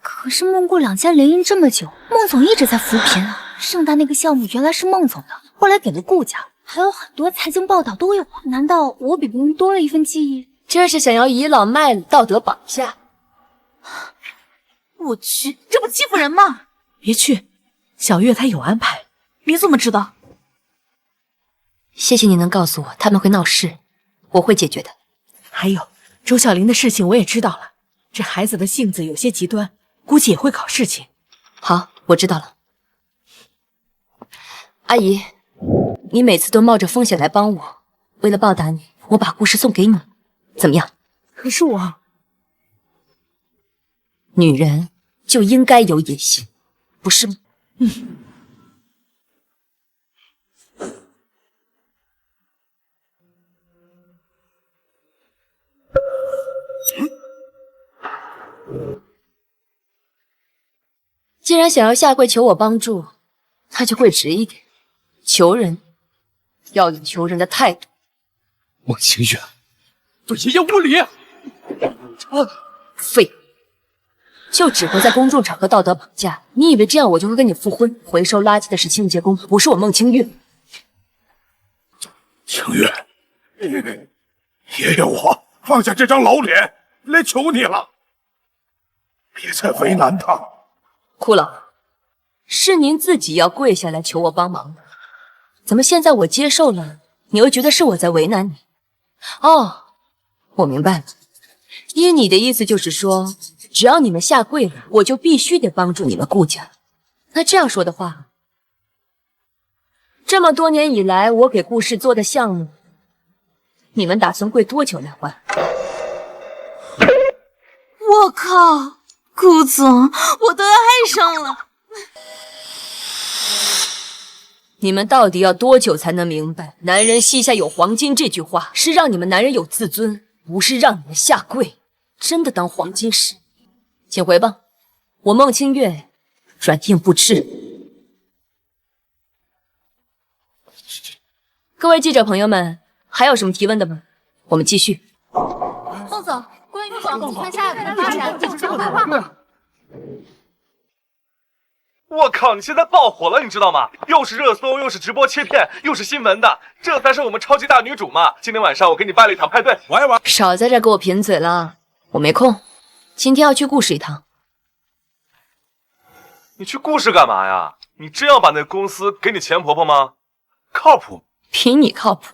可是孟顾两家联姻这么久，孟总一直在扶贫啊。盛大那个项目原来是孟总的，后来给了顾家，还有很多财经报道都有啊。难道我比别人多了一份记忆？这是想要倚老卖老，道德绑架。我去，这不欺负人吗？别去，小月她有安排。你怎么知道？谢谢你能告诉我他们会闹事，我会解决的。还有周小玲的事情我也知道了，这孩子的性子有些极端，估计也会搞事情。好，我知道了。阿姨，你每次都冒着风险来帮我，为了报答你，我把故事送给你，怎么样？可是我，女人就应该有野心，不是吗？既然想要下跪求我帮助，那就跪直一点。求人要有求人的态度。孟清月，对爷爷无礼！废物，就只会在公众场合道德绑架，你以为这样我就会跟你复婚？回收垃圾的是清洁工，不是我孟清月。清月，爷爷我放下这张老脸来求你了，别再为难他。哭了，是您自己要跪下来求我帮忙的，怎么现在我接受了，你又觉得是我在为难你？哦，我明白了，依你的意思就是说，只要你们下跪了，我就必须得帮助你们顾家。那这样说的话，这么多年以来我给顾氏做的项目，你们打算跪多久来还？我靠，顾总，我都要爱上了。你们到底要多久才能明白“男人膝下有黄金”这句话是让你们男人有自尊，不是让你们下跪？真的当黄金使？请回吧，我孟清月软硬不吃。各位记者朋友们，还有什么提问的吗？我们继续。孟总，关于广集团下的发展，请说快话。我靠！你现在爆火了，你知道吗？又是热搜，又是直播切片，又是新闻的，这才是我们超级大女主嘛！今天晚上我给你办了一场派对，玩一玩。少在这给我贫嘴了，我没空，今天要去顾氏一趟。你去顾氏干嘛呀？你真要把那公司给你钱婆婆吗？靠谱？比你靠谱。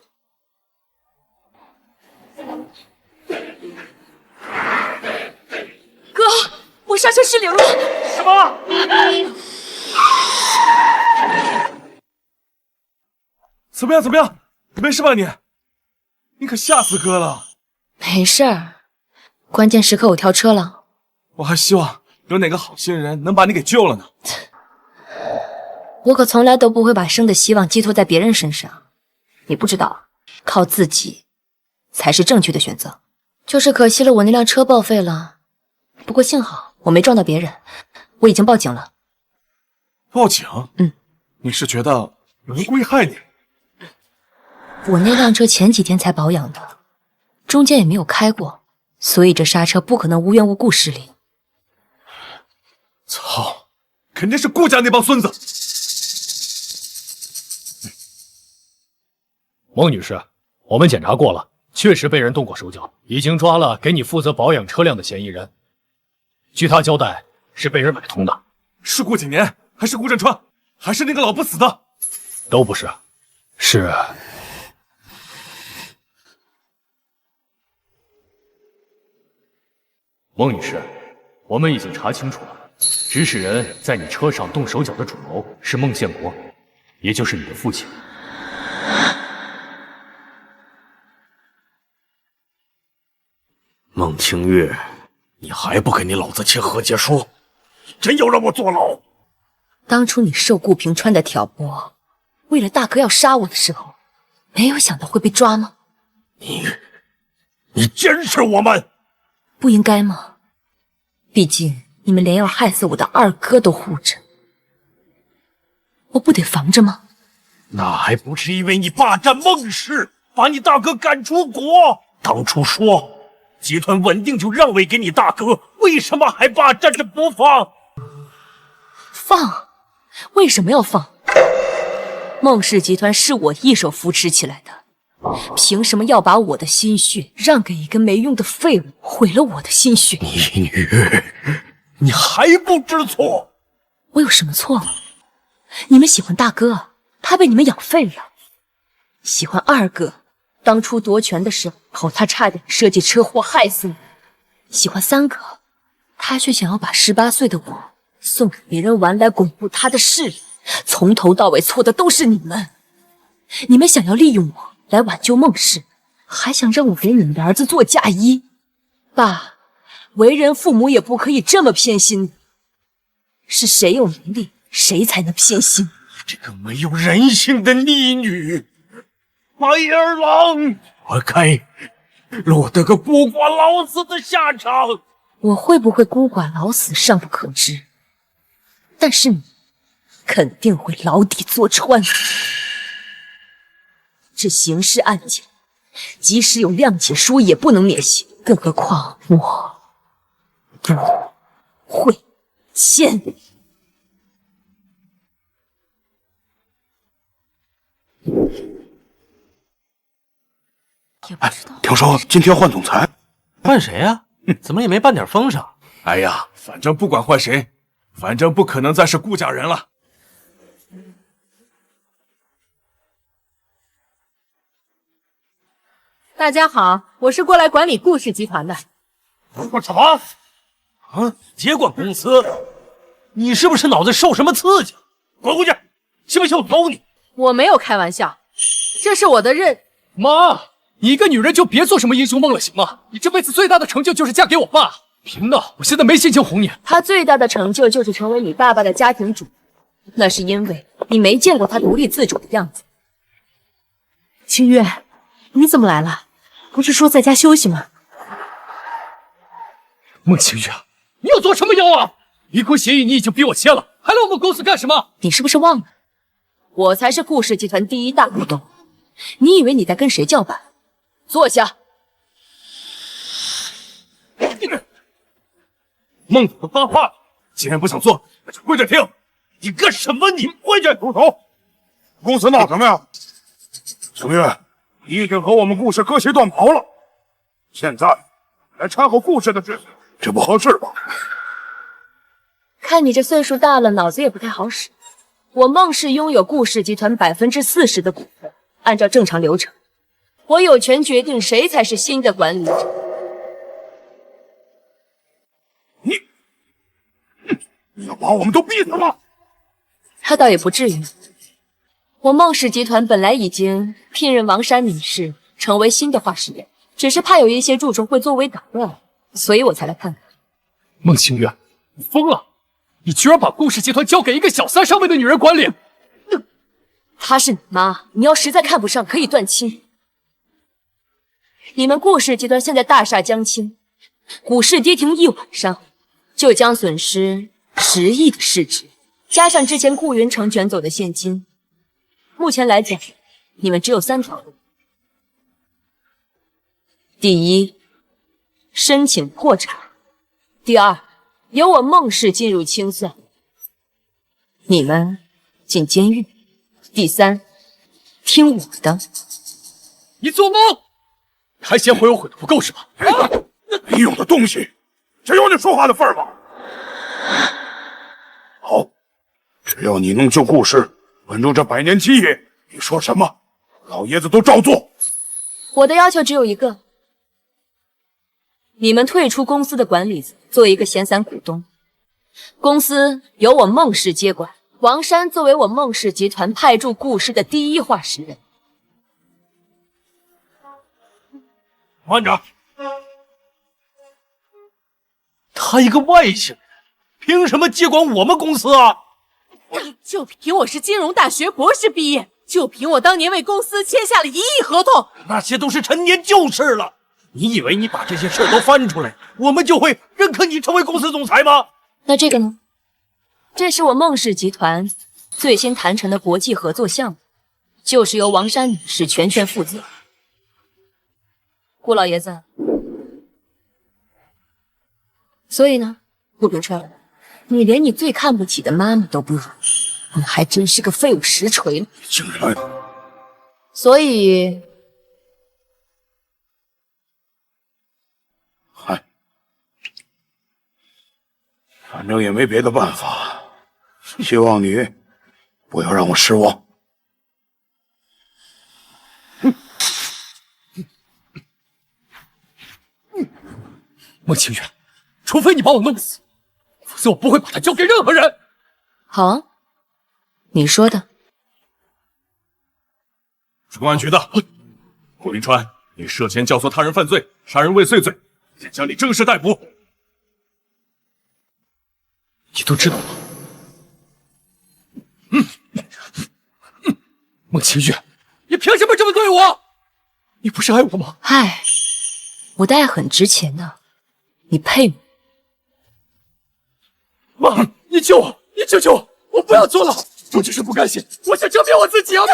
哥，我刹车失灵了。什么？怎么样？怎么样？没事吧你？你可吓死哥了。没事儿，关键时刻我跳车了。我还希望有哪个好心人能把你给救了呢。我可从来都不会把生的希望寄托在别人身上。你不知道，靠自己才是正确的选择。就是可惜了我那辆车报废了，不过幸好我没撞到别人，我已经报警了。报警？嗯。你是觉得有人故意害你？我那辆车前几天才保养的，中间也没有开过，所以这刹车不可能无缘无故失灵。操，肯定是顾家那帮孙子。孟女士，我们检查过了，确实被人动过手脚，已经抓了给你负责保养车辆的嫌疑人。据他交代，是被人买通的。是顾景年，还是顾振川，还是那个老不死的？都不是，是孟女士，我们已经查清楚了，指使人在你车上动手脚的主谋是孟宪国，也就是你的父亲。孟清月，你还不给你老子签和解书？真要让我坐牢？当初你受顾平川的挑拨，为了大哥要杀我的时候，没有想到会被抓吗？你监视我们，不应该吗？毕竟你们连要害死我的二哥都护着，我不得防着吗？那还不是因为你霸占孟氏，把你大哥赶出国？当初说集团稳定就让位给你大哥，为什么还霸占着不放？放？为什么要放？孟氏集团是我一手扶持起来的，凭什么要把我的心血让给一个没用的废物，毁了我的心血？逆女，你还不知错？我有什么错吗？你们喜欢大哥，他被你们养废了；喜欢二哥，当初夺权的时候，他差点设计车祸害死你；喜欢三哥，他却想要把18岁的我送给别人玩来巩固他的势力。从头到尾错的都是你们，你们想要利用我来挽救孟氏，还想让我给你们的儿子做嫁衣。爸，为人父母也不可以这么偏心，是谁有能力，谁才能偏心。这个没有人性的逆女，白眼狼，活该落得个孤寡老死的下场。我会不会孤寡老死尚不可知，但是你肯定会牢底坐穿。这刑事案件，即使有谅解书也不能免刑，更何况我不会签。听说今天换总裁，换谁呀？怎么也没半点风声？哎呀，反正不管换谁，反正不可能再是顾家人了。大家好，我是过来管理顾氏集团的。什么？啊，接管公司？你是不是脑子受什么刺激？滚回去！信不信我揍你？我没有开玩笑，这是我的妈，你一个女人就别做什么英雄梦了，行吗？你这辈子最大的成就就是嫁给我爸。别闹，我现在没心情哄你。他最大的成就就是成为你爸爸的家庭主妇，那是因为你没见过他独立自主的样子。清月，你怎么来了？不是说在家休息吗？孟清月，你要做什么妖啊？离婚协议你已经逼我签了，还来我们公司干什么？你是不是忘了，我才是顾氏集团第一大股东？你以为你在跟谁叫板？坐下。孟总发话了，既然不想做，那就跪着听。你干什么？你跪着！住手！公司闹什么呀？清月，你已经和我们顾氏割席断袍了，现在来掺和顾氏的事，这不合适吧？看你这岁数大了，脑子也不太好使。我孟氏拥有顾氏集团40%的股份，按照正常流程，我有权决定谁才是新的管理者。你要把我们都逼死吗？他倒也不至于。我孟氏集团本来已经聘任王珊女士成为新的话事人，只是怕有一些蛀虫会作为打乱，所以我才来看看。孟清月，你疯了！你居然把顾氏集团交给一个小三上位的女人管理！她是你妈，你要实在看不上，可以断亲。你们顾氏集团现在大厦将倾，股市跌停一晚上，就将损失10亿的市值，加上之前顾云城卷走的现金，目前来讲，你们只有3条路：第一，申请破产；第二，由我孟氏进入清算，你们进监狱；第三，听我的。你做梦！还嫌毁我毁的不够是吧？没用的东西，这有你说话的份儿吗？好，只要你能救顾氏，稳住这100年基业，你说什么，老爷子都照做。我的要求只有一个，你们退出公司的管理，做一个闲散股东，公司由我孟氏接管，王珊作为我孟氏集团派驻顾氏的第一话事人。慢着，他一个外星人，凭什么接管我们公司啊？就凭我是金融大学博士毕业，就凭我当年为公司签下了1亿合同，那些都是陈年旧事了。你以为你把这些事都翻出来，我们就会认可你成为公司总裁吗？那这个呢？这是我孟氏集团最新谈成的国际合作项目，就是由王珊女士全权负责。顾老爷子，所以呢，顾秉川，你连你最看不起的妈妈都不如，你还真是个废物实锤了。竟然！所以，嗨，反正也没别的办法，希望你不要让我失望。孟清月，除非你把我弄死，否则我不会把他交给任何人。好啊，你说的。是公安局的，顾云川，你涉嫌教唆他人犯罪、杀人未遂罪，现将你正式逮捕。你都知道了？孟清月，你凭什么这么对我？你不是爱我吗？爱，我的爱很值钱的，你配吗？妈，你救我！你救救我！我不要做了，我只是不甘心，我想证明我自己啊！妈，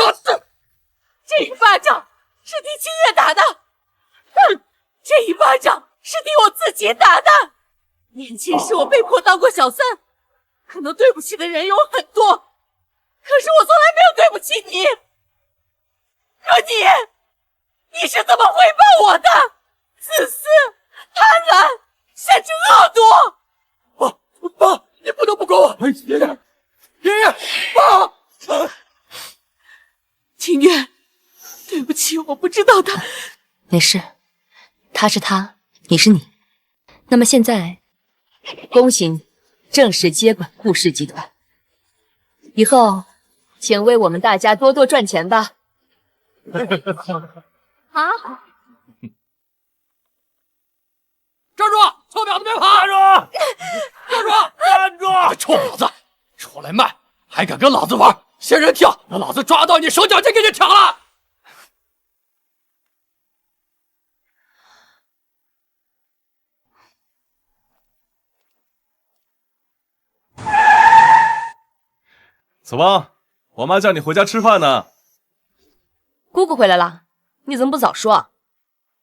这一巴掌是替清月打的，这一巴掌是替我自己打的。年轻时我被迫当过小三，可能对不起的人有很多，可是我从来没有对不起你。可你是怎么回报我的？自私、贪婪，甚至恶毒！爸，你不能不管我！爷爷，爸！清月，对不起，我不知道他。没事，他是他，你是你。那么现在，恭喜你正式接管顾氏集团，以后请为我们大家多多赚钱吧。啊！站住！臭婊子别跑！站住！站住！站住！臭婊子，出来卖，还敢跟老子玩？仙人跳，让老子抓到你手脚就给你挑了！走吧，我妈叫你回家吃饭呢。姑姑回来了，你怎么不早说啊？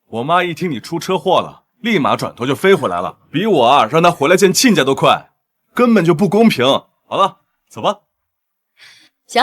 我妈一听你出车祸了，立马转头就飞回来了，比我啊让她回来见亲家都快，根本就不公平。好了，走吧。行。